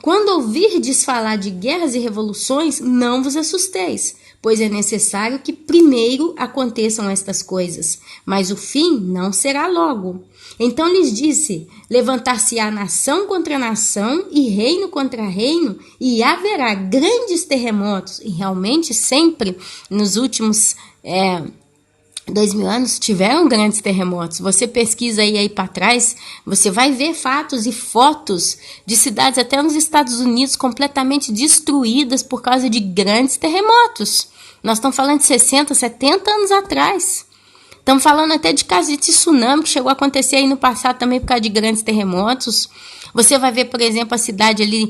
Quando ouvirdes falar de guerras e revoluções, não vos assusteis, pois é necessário que primeiro aconteçam estas coisas, mas o fim não será logo. Então lhes disse, levantar-se-á nação contra nação e reino contra reino, e haverá grandes terremotos. E realmente sempre nos últimos 2000 anos tiveram grandes terremotos. Você pesquisa aí para trás, você vai ver fatos e fotos de cidades até nos Estados Unidos completamente destruídas por causa de grandes terremotos. Nós estamos falando de 60, 70 anos atrás. Estamos falando até de casos de tsunami que chegou a acontecer aí no passado também por causa de grandes terremotos. Você vai ver, por exemplo, a cidade ali,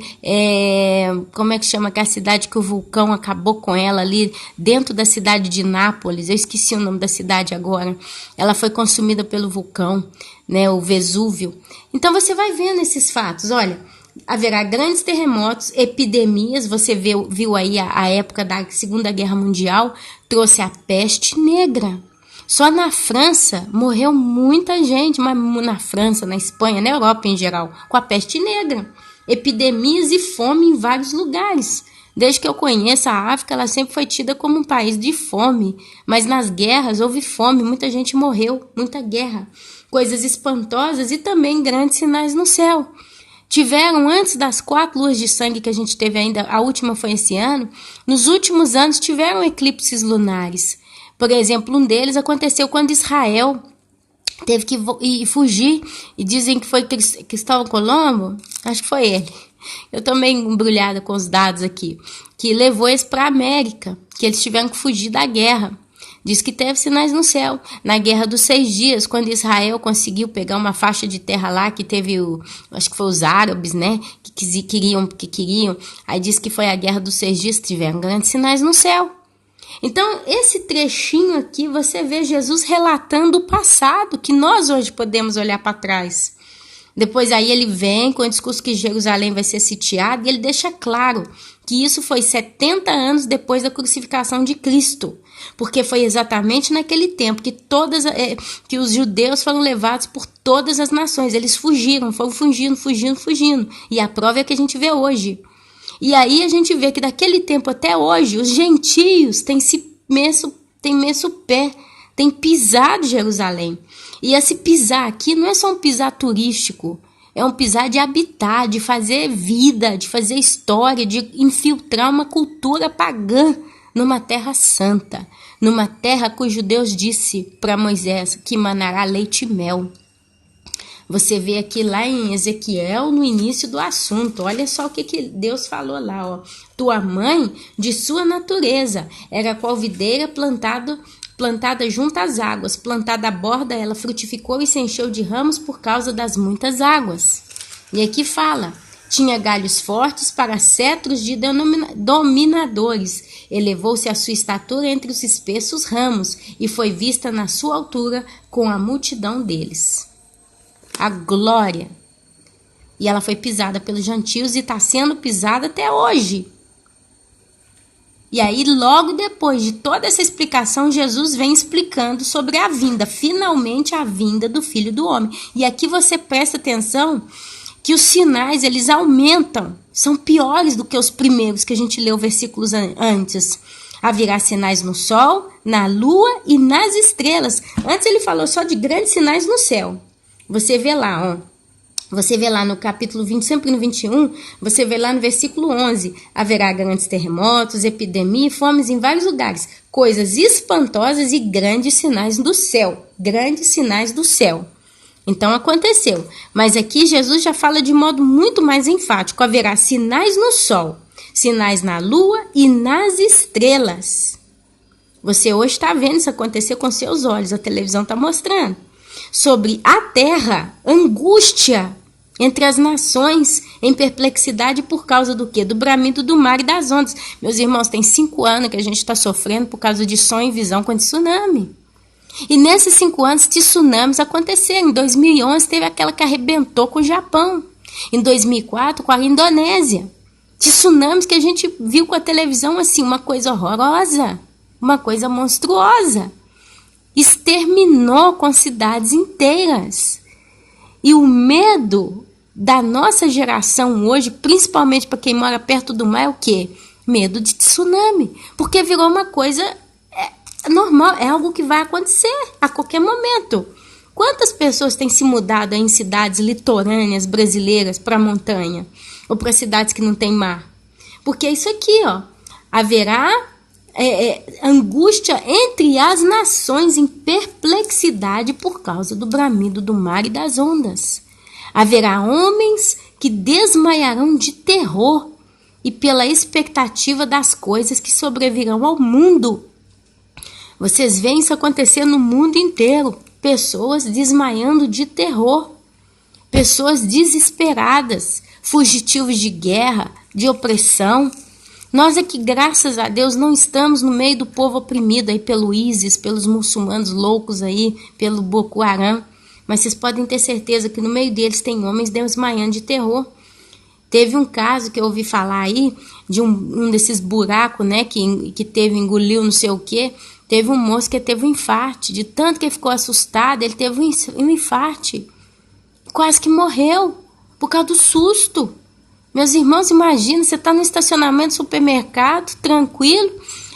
como é que chama? Que é a cidade que o vulcão acabou com ela ali, dentro da cidade de Nápoles. Eu esqueci o nome da cidade agora. Ela foi consumida pelo vulcão, né, o Vesúvio. Então você vai vendo esses fatos, olha. Haverá grandes terremotos, epidemias, você viu aí a época da Segunda Guerra Mundial, trouxe a peste negra. Só na França morreu muita gente, mas na França, na Espanha, na Europa em geral, com a peste negra. Epidemias e fome em vários lugares. Desde que eu conheço a África, ela sempre foi tida como um país de fome. Mas nas guerras houve fome, muita gente morreu, muita guerra. Coisas espantosas e também grandes sinais no céu. Tiveram, antes das 4 luas de sangue que a gente teve ainda, a última foi esse ano, nos últimos anos tiveram eclipses lunares. Por exemplo, um deles aconteceu quando Israel teve que fugir, e dizem que foi Cristóvão Colombo, acho que foi ele. Eu tô meio embrulhada com os dados aqui, que levou eles para a América, que eles tiveram que fugir da guerra. Diz que teve sinais no céu. Na Guerra dos 6 Dias, quando Israel conseguiu pegar uma faixa de terra lá, que teve acho que foi os árabes, né, que queriam. Aí diz que foi a Guerra dos 6 Dias, tiveram grandes sinais no céu. Então, esse trechinho aqui, você vê Jesus relatando o passado, que nós hoje podemos olhar para trás. Depois aí ele vem com o discurso que Jerusalém vai ser sitiada, e ele deixa claro que isso foi 70 anos depois da crucificação de Cristo. Porque foi exatamente naquele tempo que os judeus foram levados por todas as nações. Eles fugiram, foram fugindo. E a prova é que a gente vê hoje. E aí a gente vê que daquele tempo até hoje, os gentios têm messo o pé, têm pisado Jerusalém. E esse pisar aqui não é só um pisar turístico, é um pisar de habitar, de fazer vida, de fazer história, de infiltrar uma cultura pagã numa terra santa, numa terra cujo Deus disse para Moisés que manará leite e mel. Você vê aqui lá em Ezequiel, no início do assunto, olha só o que Deus falou lá, ó. Tua mãe, de sua natureza, era qual videira plantada junto às águas, plantada à borda, ela frutificou e se encheu de ramos por causa das muitas águas. E aqui fala, tinha galhos fortes para cetros de dominadores, elevou-se a sua estatura entre os espessos ramos, e foi vista na sua altura com a multidão deles. A glória. E ela foi pisada pelos gentios e está sendo pisada até hoje. E aí, logo depois de toda essa explicação, Jesus vem explicando sobre a vinda, finalmente a vinda do Filho do Homem. E aqui você presta atenção que os sinais, eles aumentam, são piores do que os primeiros que a gente leu versículos antes. Haverá sinais no sol, na lua e nas estrelas. Antes ele falou só de grandes sinais no céu. Você vê lá, ó. Você vê lá no capítulo 20, sempre no 21, você vê lá no versículo 11, haverá grandes terremotos, epidemia e fomes em vários lugares, coisas espantosas e grandes sinais do céu, grandes sinais do céu. Então aconteceu, mas aqui Jesus já fala de modo muito mais enfático, haverá sinais no sol, sinais na lua e nas estrelas. Você hoje está vendo isso acontecer com seus olhos, a televisão está mostrando. Sobre a terra, angústia entre as nações, em perplexidade por causa do quê? Do bramido do mar e das ondas. Meus irmãos, tem 5 anos que a gente está sofrendo por causa de sonho e visão com tsunami. E nesses 5 anos, tsunamis aconteceram. Em 2011, teve aquela que arrebentou com o Japão. Em 2004, com a Indonésia. Tsunamis que a gente viu com a televisão, assim, uma coisa horrorosa, uma coisa monstruosa. Exterminou com cidades inteiras. E o medo da nossa geração hoje, principalmente para quem mora perto do mar, é o quê? Medo de tsunami. Porque virou uma coisa normal, é algo que vai acontecer a qualquer momento. Quantas pessoas têm se mudado em cidades litorâneas brasileiras para a montanha? Ou para cidades que não tem mar? Porque é isso aqui, ó. Haverá angústia entre as nações em perplexidade por causa do bramido do mar e das ondas. Haverá homens que desmaiarão de terror e pela expectativa das coisas que sobrevirão ao mundo. Vocês veem isso acontecer no mundo inteiro. Pessoas desmaiando de terror. Pessoas desesperadas, fugitivos de guerra, de opressão. Nós aqui, graças a Deus, não estamos no meio do povo oprimido aí pelo ISIS, pelos muçulmanos loucos aí, pelo Boko Haram. Mas vocês podem ter certeza que no meio deles tem homens desmaiando de terror. Teve um caso que eu ouvi falar aí, de um desses buracos, né, que engoliu não sei o quê. Teve um moço que teve um infarte, de tanto que ele ficou assustado, ele teve um infarte. Quase que morreu, por causa do susto. Meus irmãos, imagina, você está no estacionamento do supermercado, tranquilo,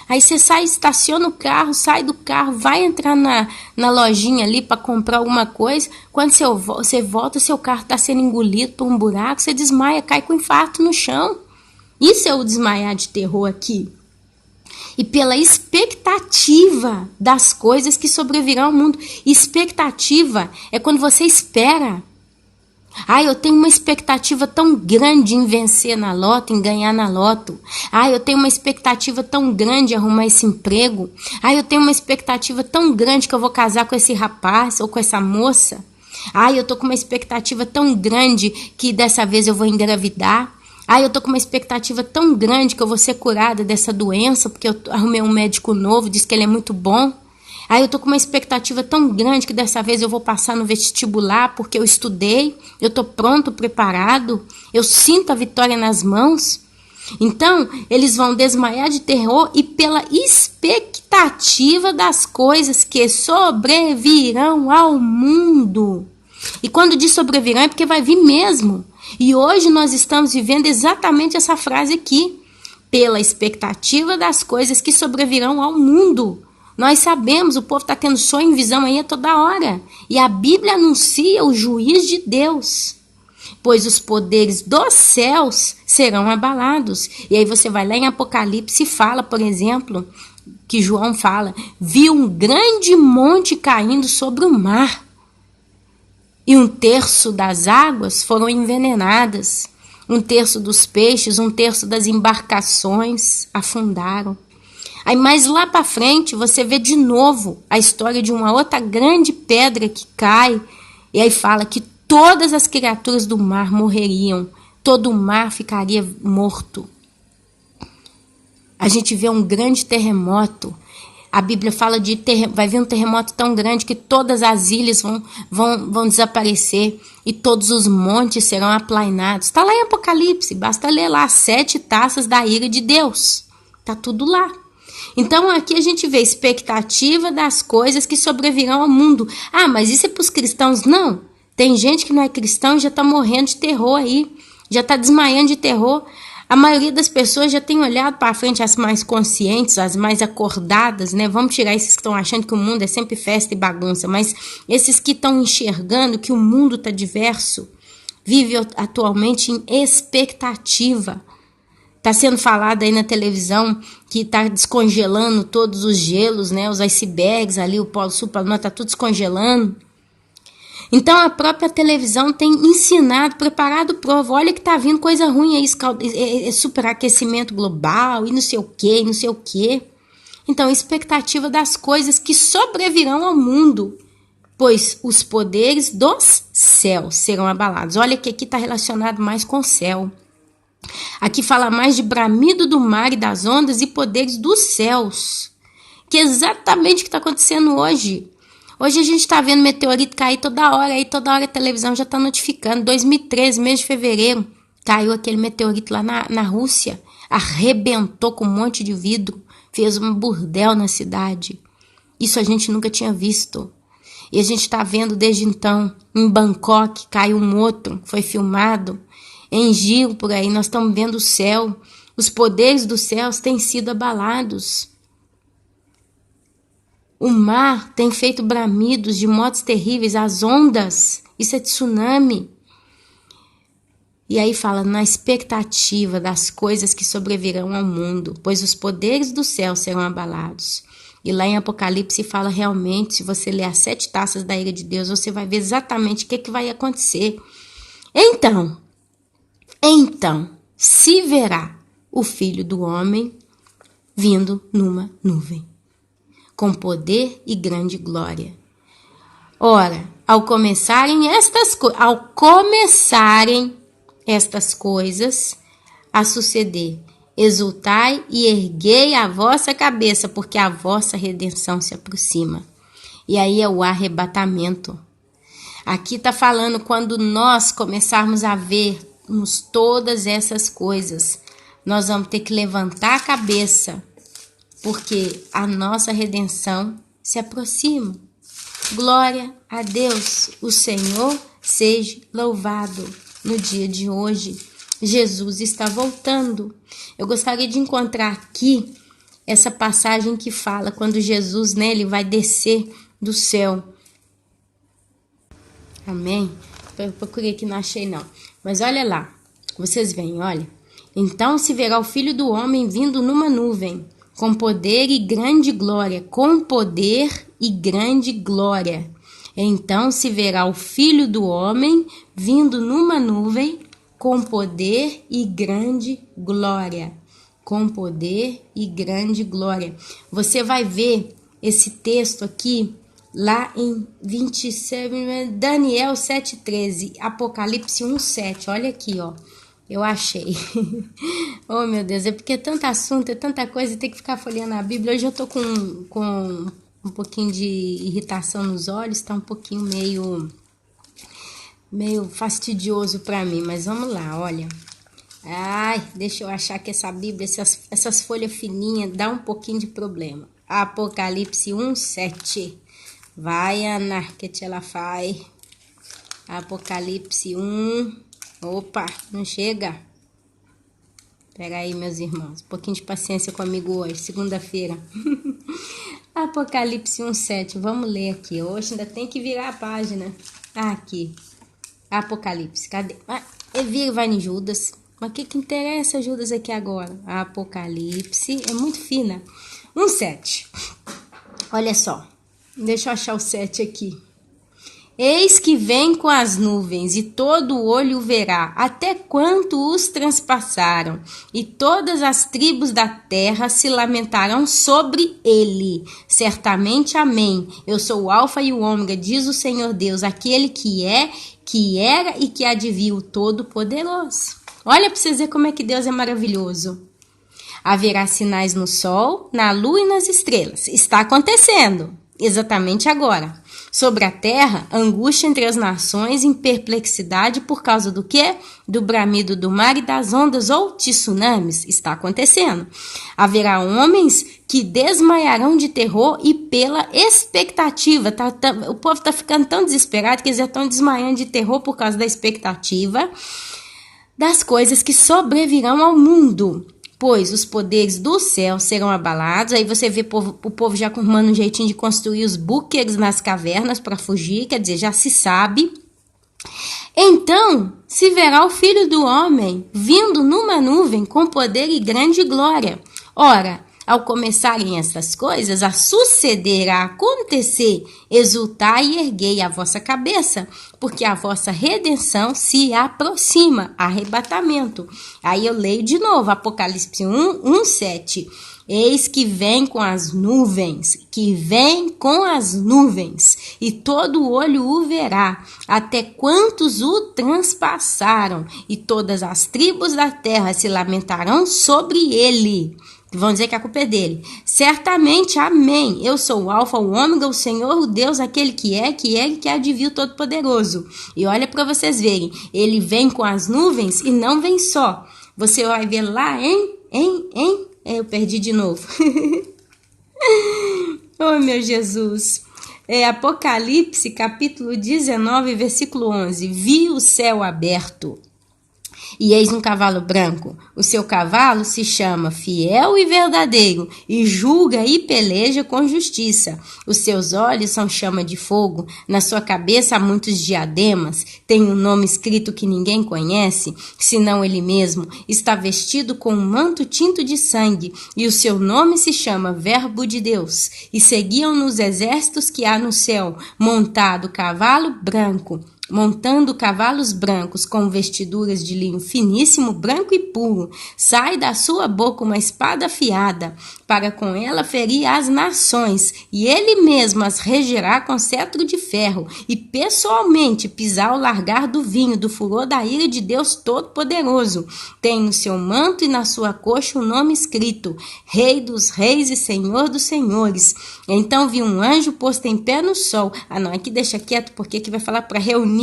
aí você estaciona o carro, sai do carro, vai entrar na lojinha ali para comprar alguma coisa, quando você volta, seu carro está sendo engolido por um buraco, você desmaia, cai com infarto no chão. Isso é o desmaiar de terror aqui. E pela expectativa das coisas que sobrevirão ao mundo. Expectativa é quando você espera. Eu tenho uma expectativa tão grande em vencer na loto, em ganhar na loto. Eu tenho uma expectativa tão grande em arrumar esse emprego. Eu tenho uma expectativa tão grande que eu vou casar com esse rapaz ou com essa moça. Eu tô com uma expectativa tão grande que dessa vez eu vou engravidar. Eu tô com uma expectativa tão grande que eu vou ser curada dessa doença, porque eu arrumei um médico novo, diz que ele é muito bom. Eu tô com uma expectativa tão grande que dessa vez eu vou passar no vestibular, porque eu estudei, eu tô pronto, preparado, eu sinto a vitória nas mãos. Então, eles vão desmaiar de terror e pela expectativa das coisas que sobrevirão ao mundo. E quando diz sobrevirão é porque vai vir mesmo. E hoje nós estamos vivendo exatamente essa frase aqui. Pela expectativa das coisas que sobrevirão ao mundo. Nós sabemos, o povo está tendo sonho e visão aí a toda hora. E a Bíblia anuncia o juiz de Deus. Pois os poderes dos céus serão abalados. E aí você vai lá em Apocalipse e fala, por exemplo, que João fala, viu um grande monte caindo sobre o mar. E 1/3 das águas foram envenenadas. 1/3 dos peixes, 1/3 das embarcações afundaram. Aí mais lá para frente você vê de novo a história de uma outra grande pedra que cai. E aí fala que todas as criaturas do mar morreriam. Todo o mar ficaria morto. A gente vê um grande terremoto. A Bíblia fala de vai vir um terremoto tão grande que todas as ilhas vão desaparecer e todos os montes serão aplainados. Está lá em Apocalipse, basta ler lá 7 taças da ira de Deus. Está tudo lá. Então aqui a gente vê a expectativa das coisas que sobrevirão ao mundo. Ah, mas isso é para os cristãos? Não. Tem gente que não é cristão e já está morrendo de terror aí. Já está desmaiando de terror. A maioria das pessoas já tem olhado para frente, as mais conscientes, as mais acordadas, né? Vamos tirar esses que estão achando que o mundo é sempre festa e bagunça, mas esses que estão enxergando que o mundo está diverso, vive atualmente em expectativa. Está sendo falado aí na televisão que está descongelando todos os gelos, né? Os icebergs ali, o Polo Sul, o Polo Norte, está tudo descongelando. Então a própria televisão tem ensinado, preparado prova. Olha que tá vindo coisa ruim aí, superaquecimento global e não sei o que, não sei o que. Então expectativa das coisas que sobrevirão ao mundo, pois os poderes dos céus serão abalados. Olha que aqui está relacionado mais com o céu. Aqui fala mais de bramido do mar e das ondas e poderes dos céus, que é exatamente o que está acontecendo hoje. Hoje a gente está vendo meteorito cair toda hora, aí toda hora a televisão já está notificando. 2013, mês de fevereiro, caiu aquele meteorito lá na Rússia, arrebentou com um monte de vidro, fez um burdel na cidade. Isso a gente nunca tinha visto. E a gente está vendo desde então, em Bangkok, caiu um outro, foi filmado. Em Giro, por aí, nós estamos vendo o céu. Os poderes dos céus têm sido abalados. O mar tem feito bramidos de modos terríveis, as ondas, isso é tsunami. E aí fala, na expectativa das coisas que sobrevirão ao mundo, pois os poderes do céu serão abalados. E lá em Apocalipse fala realmente, se você ler as 7 taças da ira de Deus, você vai ver exatamente o que vai acontecer. Então, se verá o Filho do Homem vindo numa nuvem, com poder e grande glória. Ora, ao começarem estas coisas a suceder, exultai e erguei a vossa cabeça, porque a vossa redenção se aproxima. E aí é o arrebatamento. Aqui está falando quando nós começarmos a vermos todas essas coisas, nós vamos ter que levantar a cabeça, porque a nossa redenção se aproxima. Glória a Deus, o Senhor seja louvado. No dia de hoje, Jesus está voltando. Eu gostaria de encontrar aqui essa passagem que fala quando Jesus, né, ele vai descer do céu. Amém? Eu procurei aqui, não achei não. Mas olha lá, vocês veem, olha. Então se verá o Filho do Homem vindo numa nuvem, com poder e grande glória, com poder e grande glória. Então se verá o Filho do Homem vindo numa nuvem, com poder e grande glória. Com poder e grande glória. Você vai ver esse texto aqui, lá em 27, Daniel 7,13, Apocalipse 1,7. Olha aqui, ó. Eu achei. Oh, meu Deus, é porque é tanto assunto, é tanta coisa, tem que ficar folheando a Bíblia. Hoje eu tô com um pouquinho de irritação nos olhos, tá um pouquinho meio fastidioso para mim, mas vamos lá, olha. Ai, deixa eu achar que essa Bíblia, essas folhas fininhas, dá um pouquinho de problema. Apocalipse 1:7. Vai, Ana, que te ela faz. Apocalipse 1. Opa, não chega. Pera aí, meus irmãos. Um pouquinho de paciência comigo hoje, segunda-feira. Apocalipse 1:7. Vamos ler aqui. Hoje ainda tem que virar a página. Aqui. Apocalipse. Cadê? Vira e vai em Judas. Mas o que interessa Judas aqui agora? Apocalipse. É muito fina. 1:7. Olha só. Deixa eu achar o 7 aqui. Eis que vem com as nuvens, e todo olho o verá, até quanto os transpassaram, e todas as tribos da terra se lamentarão sobre ele. Certamente, amém. Eu sou o Alfa e o Ômega, diz o Senhor Deus, aquele que é, que era e que há de vir, o Todo-Poderoso. Olha para vocês verem como é que Deus é maravilhoso. Haverá sinais no sol, na lua e nas estrelas. Está acontecendo, exatamente agora. Sobre a terra, angústia entre as nações, em perplexidade por causa do quê? Do bramido do mar e das ondas ou tsunamis. Está acontecendo. Haverá homens que desmaiarão de terror e pela expectativa. O povo está ficando tão desesperado que eles já estão desmaiando de terror por causa da expectativa das coisas que sobrevirão ao mundo. Pois os poderes do céu serão abalados. Aí você vê o povo já arrumando um jeitinho de construir os bunkers nas cavernas para fugir, quer dizer, já se sabe. Então se verá o Filho do Homem vindo numa nuvem com poder e grande glória. Ora, ao começarem essas coisas a suceder, a acontecer, exultai e erguei a vossa cabeça, porque a vossa redenção se aproxima, arrebatamento. Aí eu leio de novo, Apocalipse 1:7. Eis que vem com as nuvens, e todo olho o verá, até quantos o transpassaram, e todas as tribos da terra se lamentarão sobre ele. Vão dizer que a culpa é dele. Certamente, amém. Eu sou o Alfa, o Ômega, o Senhor, o Deus, aquele que é, e que há de vir, o Todo-Poderoso. E olha para vocês verem, ele vem com as nuvens e não vem só. Você vai ver lá, eu perdi de novo. Oh, meu Jesus. Apocalipse, capítulo 19, versículo 11. Vi o céu aberto. E eis um cavalo branco. O seu cavalo se chama Fiel e Verdadeiro, e julga e peleja com justiça. Os seus olhos são chama de fogo, na sua cabeça há muitos diademas. Tem um nome escrito que ninguém conhece, senão ele mesmo. Está vestido com um manto tinto de sangue, e o seu nome se chama Verbo de Deus. E seguiam-no os exércitos que há no céu, montando cavalos brancos com vestiduras de linho finíssimo, branco e puro. Sai da sua boca uma espada afiada, para com ela ferir as nações, e ele mesmo as regerá com cetro de ferro, e pessoalmente pisar o largar do vinho, do furor da ira de Deus Todo-Poderoso. Tem no seu manto e na sua coxa o nome escrito, Rei dos Reis e Senhor dos Senhores. Então vi um anjo posto em pé no sol. Não, aqui deixa quieto, porque aqui vai falar para reunir.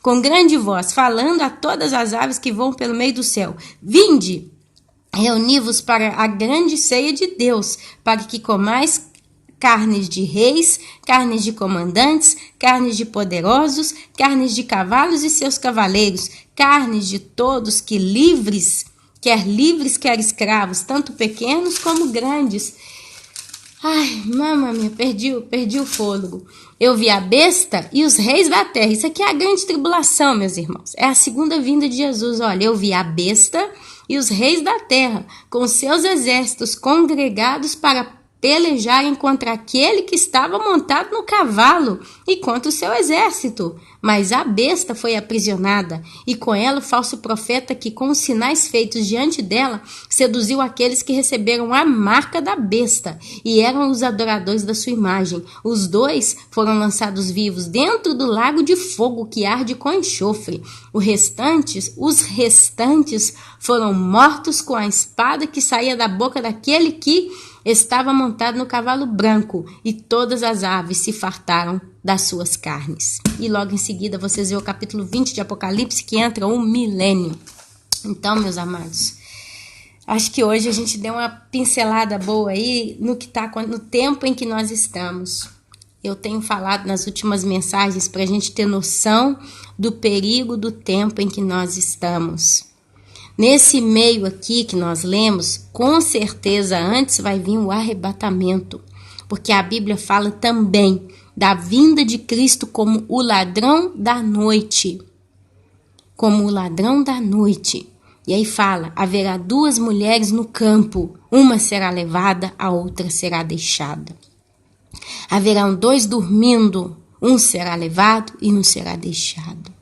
Com grande voz, falando a todas as aves que voam pelo meio do céu. Vinde, reuni-vos para a grande ceia de Deus, para que comais carnes de reis, carnes de comandantes, carnes de poderosos, carnes de cavalos e seus cavaleiros, carnes de todos que quer livres, quer escravos, tanto pequenos como grandes. Ai, mamma mia, perdi o fôlego. Eu vi a besta e os reis da terra. Isso aqui é a grande tribulação, meus irmãos. É a segunda vinda de Jesus. Olha, eu vi a besta e os reis da terra, com seus exércitos congregados para pelejarem contra aquele que estava montado no cavalo e contra o seu exército. Mas a besta foi aprisionada, e com ela o falso profeta que, com os sinais feitos diante dela, seduziu aqueles que receberam a marca da besta e eram os adoradores da sua imagem. Os dois foram lançados vivos dentro do lago de fogo que arde com enxofre. Os restantes foram mortos com a espada que saía da boca daquele que estava montado no cavalo branco, e todas as aves se fartaram das suas carnes. E logo em seguida vocês vê o capítulo 20 de Apocalipse, que entra o milênio. Então, meus amados, acho que hoje a gente deu uma pincelada boa aí no tempo em que nós estamos. Eu tenho falado nas últimas mensagens para a gente ter noção do perigo do tempo em que nós estamos. Nesse meio aqui que nós lemos, com certeza antes vai vir o arrebatamento, porque a Bíblia fala também da vinda de Cristo como o ladrão da noite. Como o ladrão da noite. E aí fala, haverá 2 mulheres no campo, uma será levada, a outra será deixada. Haverão 2 dormindo, um será levado e um será deixado.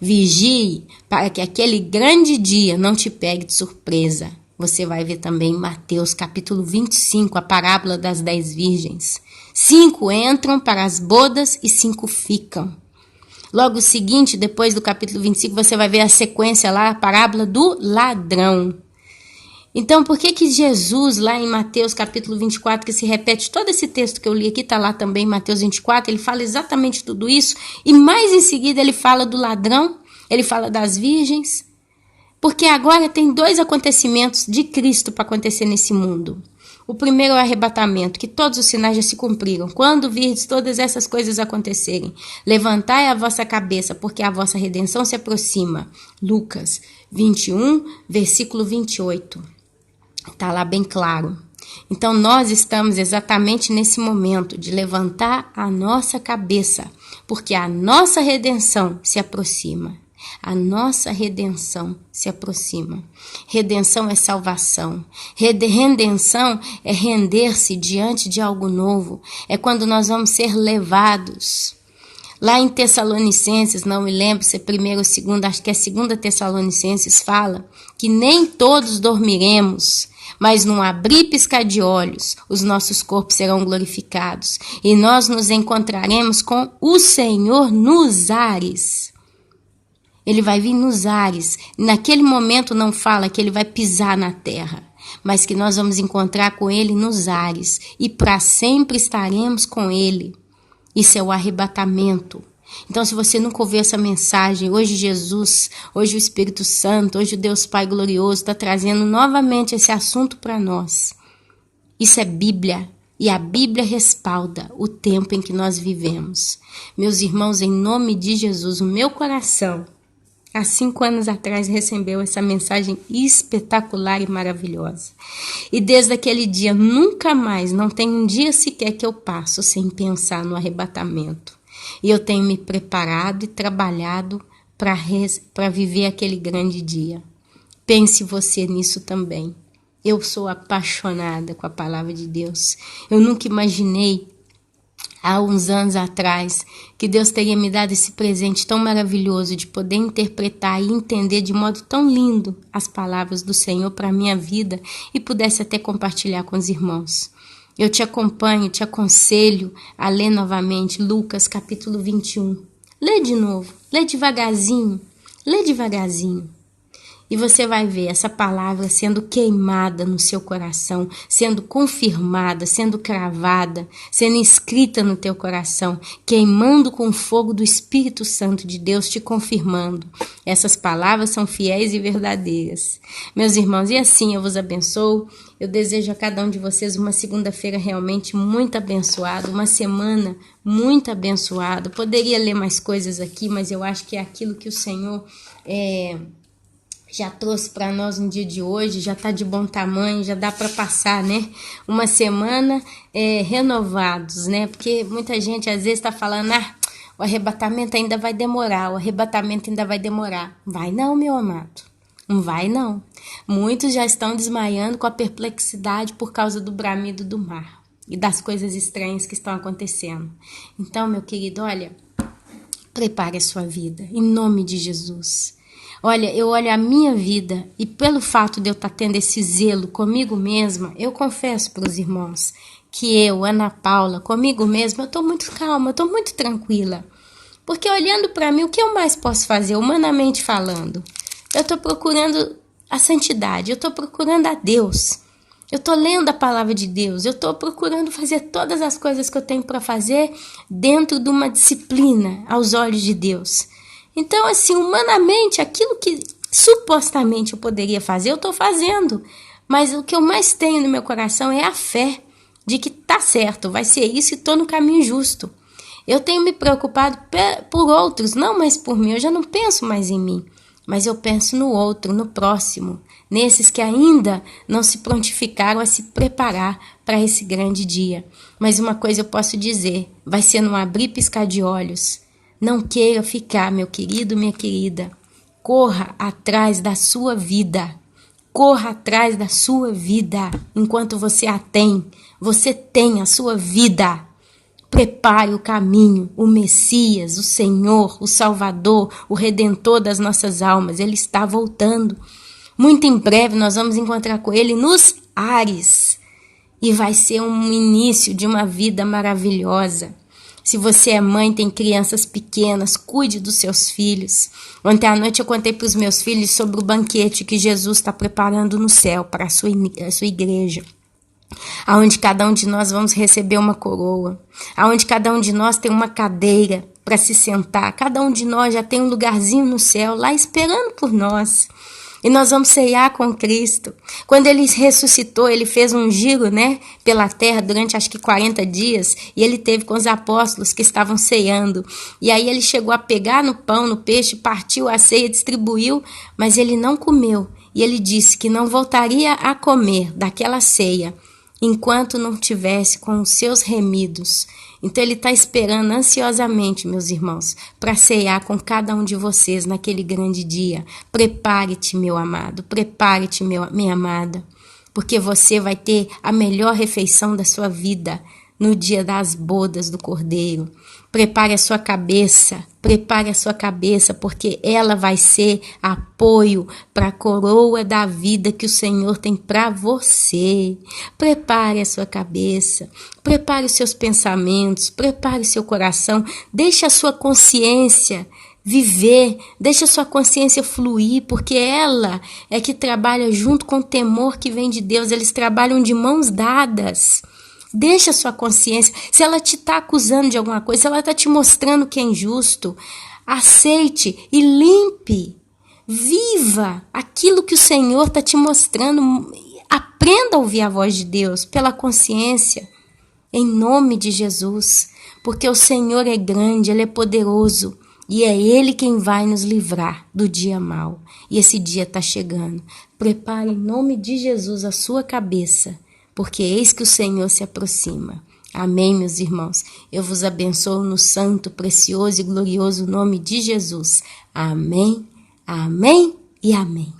Vigie para que aquele grande dia não te pegue de surpresa. Você vai ver também em Mateus capítulo 25, a parábola das 10 virgens. 5 entram para as bodas e 5 ficam. Logo o seguinte, depois do capítulo 25, você vai ver a sequência lá, a parábola do ladrão. Então, por que Jesus, lá em Mateus capítulo 24, que se repete todo esse texto que eu li aqui, está lá também em Mateus 24, ele fala exatamente tudo isso, e mais em seguida ele fala do ladrão, ele fala das virgens, porque agora tem 2 acontecimentos de Cristo para acontecer nesse mundo. O primeiro é o arrebatamento, que todos os sinais já se cumpriram. Quando virdes todas essas coisas acontecerem, levantai a vossa cabeça, porque a vossa redenção se aproxima. Lucas 21, versículo 28. Está lá bem claro. Então nós estamos exatamente nesse momento de levantar a nossa cabeça, porque a nossa redenção se aproxima. A nossa redenção se aproxima. Redenção é salvação. Redenção é render-se diante de algo novo. É quando nós vamos ser levados. Lá em Tessalonicenses, não me lembro se é 1º ou 2º, acho que é 2ª Tessalonicenses, fala que nem todos dormiremos, mas num abrir e piscar de olhos, os nossos corpos serão glorificados e nós nos encontraremos com o Senhor nos ares. Ele vai vir nos ares. Naquele momento não fala que ele vai pisar na terra, mas que nós vamos encontrar com ele nos ares e para sempre estaremos com ele. Isso é o arrebatamento. Então, se você nunca ouviu essa mensagem, hoje Jesus, hoje o Espírito Santo, hoje o Deus Pai glorioso está trazendo novamente esse assunto para nós. Isso é Bíblia. E a Bíblia respalda o tempo em que nós vivemos. Meus irmãos, em nome de Jesus, o meu coração, há 5 anos atrás, recebeu essa mensagem espetacular e maravilhosa. E desde aquele dia, nunca mais, não tem um dia sequer que eu passo sem pensar no arrebatamento. E eu tenho me preparado e trabalhado para viver aquele grande dia. Pense você nisso também. Eu sou apaixonada com a palavra de Deus. Eu nunca imaginei, há uns anos atrás, que Deus teria me dado esse presente tão maravilhoso de poder interpretar e entender de modo tão lindo as palavras do Senhor para a minha vida e pudesse até compartilhar com os irmãos. Eu te acompanho, te aconselho a ler novamente Lucas capítulo 21. Lê de novo, lê devagarzinho. E você vai ver essa palavra sendo queimada no seu coração, sendo confirmada, sendo cravada, sendo escrita no teu coração, queimando com o fogo do Espírito Santo de Deus, te confirmando. Essas palavras são fiéis e verdadeiras. Meus irmãos, e assim eu vos abençoo. Eu desejo a cada um de vocês uma segunda-feira realmente muito abençoada, uma semana muito abençoada. Poderia ler mais coisas aqui, mas eu acho que é aquilo que o Senhor já trouxe para nós no dia de hoje, já está de bom tamanho, já dá para passar, né? Uma semana renovados, né? Porque muita gente às vezes está falando, o arrebatamento ainda vai demorar, Vai não, meu amado, não vai não. Muitos já estão desmaiando com a perplexidade por causa do bramido do mar e das coisas estranhas que estão acontecendo. Então, meu querido, olha, prepare a sua vida, em nome de Jesus. Olha, eu olho a minha vida e pelo fato de eu estar tendo esse zelo comigo mesma, eu confesso para os irmãos que eu, Ana Paula, comigo mesma, eu estou muito calma, eu estou muito tranquila. Porque olhando para mim, o que eu mais posso fazer, humanamente falando? Eu estou procurando a santidade, eu estou procurando a Deus. Eu estou lendo a palavra de Deus, eu estou procurando fazer todas as coisas que eu tenho para fazer dentro de uma disciplina aos olhos de Deus. Então, assim, humanamente, aquilo que supostamente eu poderia fazer, eu estou fazendo. Mas o que eu mais tenho no meu coração é a fé de que tá certo, vai ser isso e estou no caminho justo. Eu tenho me preocupado por outros, não mais por mim. Eu já não penso mais em mim, mas eu penso no outro, no próximo, nesses que ainda não se prontificaram a se preparar para esse grande dia. Mas uma coisa eu posso dizer, vai ser no abrir e piscar de olhos. Não queira ficar, meu querido, minha querida. Corra atrás da sua vida. Corra atrás da sua vida enquanto você a tem. Você tem a sua vida. Prepare o caminho, o Messias, o Senhor, o Salvador, o Redentor das nossas almas. Ele está voltando. Muito em breve nós vamos encontrar com Ele nos ares. E vai ser um início de uma vida maravilhosa. Se você é mãe, tem crianças pequenas, cuide dos seus filhos. Ontem à noite eu contei para os meus filhos sobre o banquete que Jesus está preparando no céu para a sua igreja. Aonde cada um de nós vamos receber uma coroa, aonde cada um de nós tem uma cadeira para se sentar, cada um de nós já tem um lugarzinho no céu lá esperando por nós. E nós vamos ceiar com Cristo. Quando ele ressuscitou, ele fez um giro, pela terra durante acho que 40 dias, e ele teve com os apóstolos que estavam ceando. E aí ele chegou a pegar no pão, no peixe, partiu a ceia, distribuiu, mas ele não comeu. E ele disse que não voltaria a comer daquela ceia enquanto não tivesse com os seus remidos. Então ele está esperando ansiosamente, meus irmãos, para ceiar com cada um de vocês naquele grande dia. Prepare-te, meu amado, prepare-te, minha amada, porque você vai ter a melhor refeição da sua vida no dia das bodas do Cordeiro. Prepare a sua cabeça, porque ela vai ser apoio para a coroa da vida que o Senhor tem para você. Prepare a sua cabeça, prepare os seus pensamentos, prepare o seu coração, deixe a sua consciência viver, deixe a sua consciência fluir, porque ela é que trabalha junto com o temor que vem de Deus, eles trabalham de mãos dadas. Deixa a sua consciência, se ela te está acusando de alguma coisa, se ela está te mostrando que é injusto, aceite e limpe, viva aquilo que o Senhor está te mostrando, aprenda a ouvir a voz de Deus pela consciência, em nome de Jesus, porque o Senhor é grande, Ele é poderoso e é Ele quem vai nos livrar do dia mau, e esse dia está chegando. Prepare em nome de Jesus a sua cabeça, porque eis que o Senhor se aproxima. Amém, meus irmãos? Eu vos abençoo no santo, precioso e glorioso nome de Jesus. Amém, amém e amém.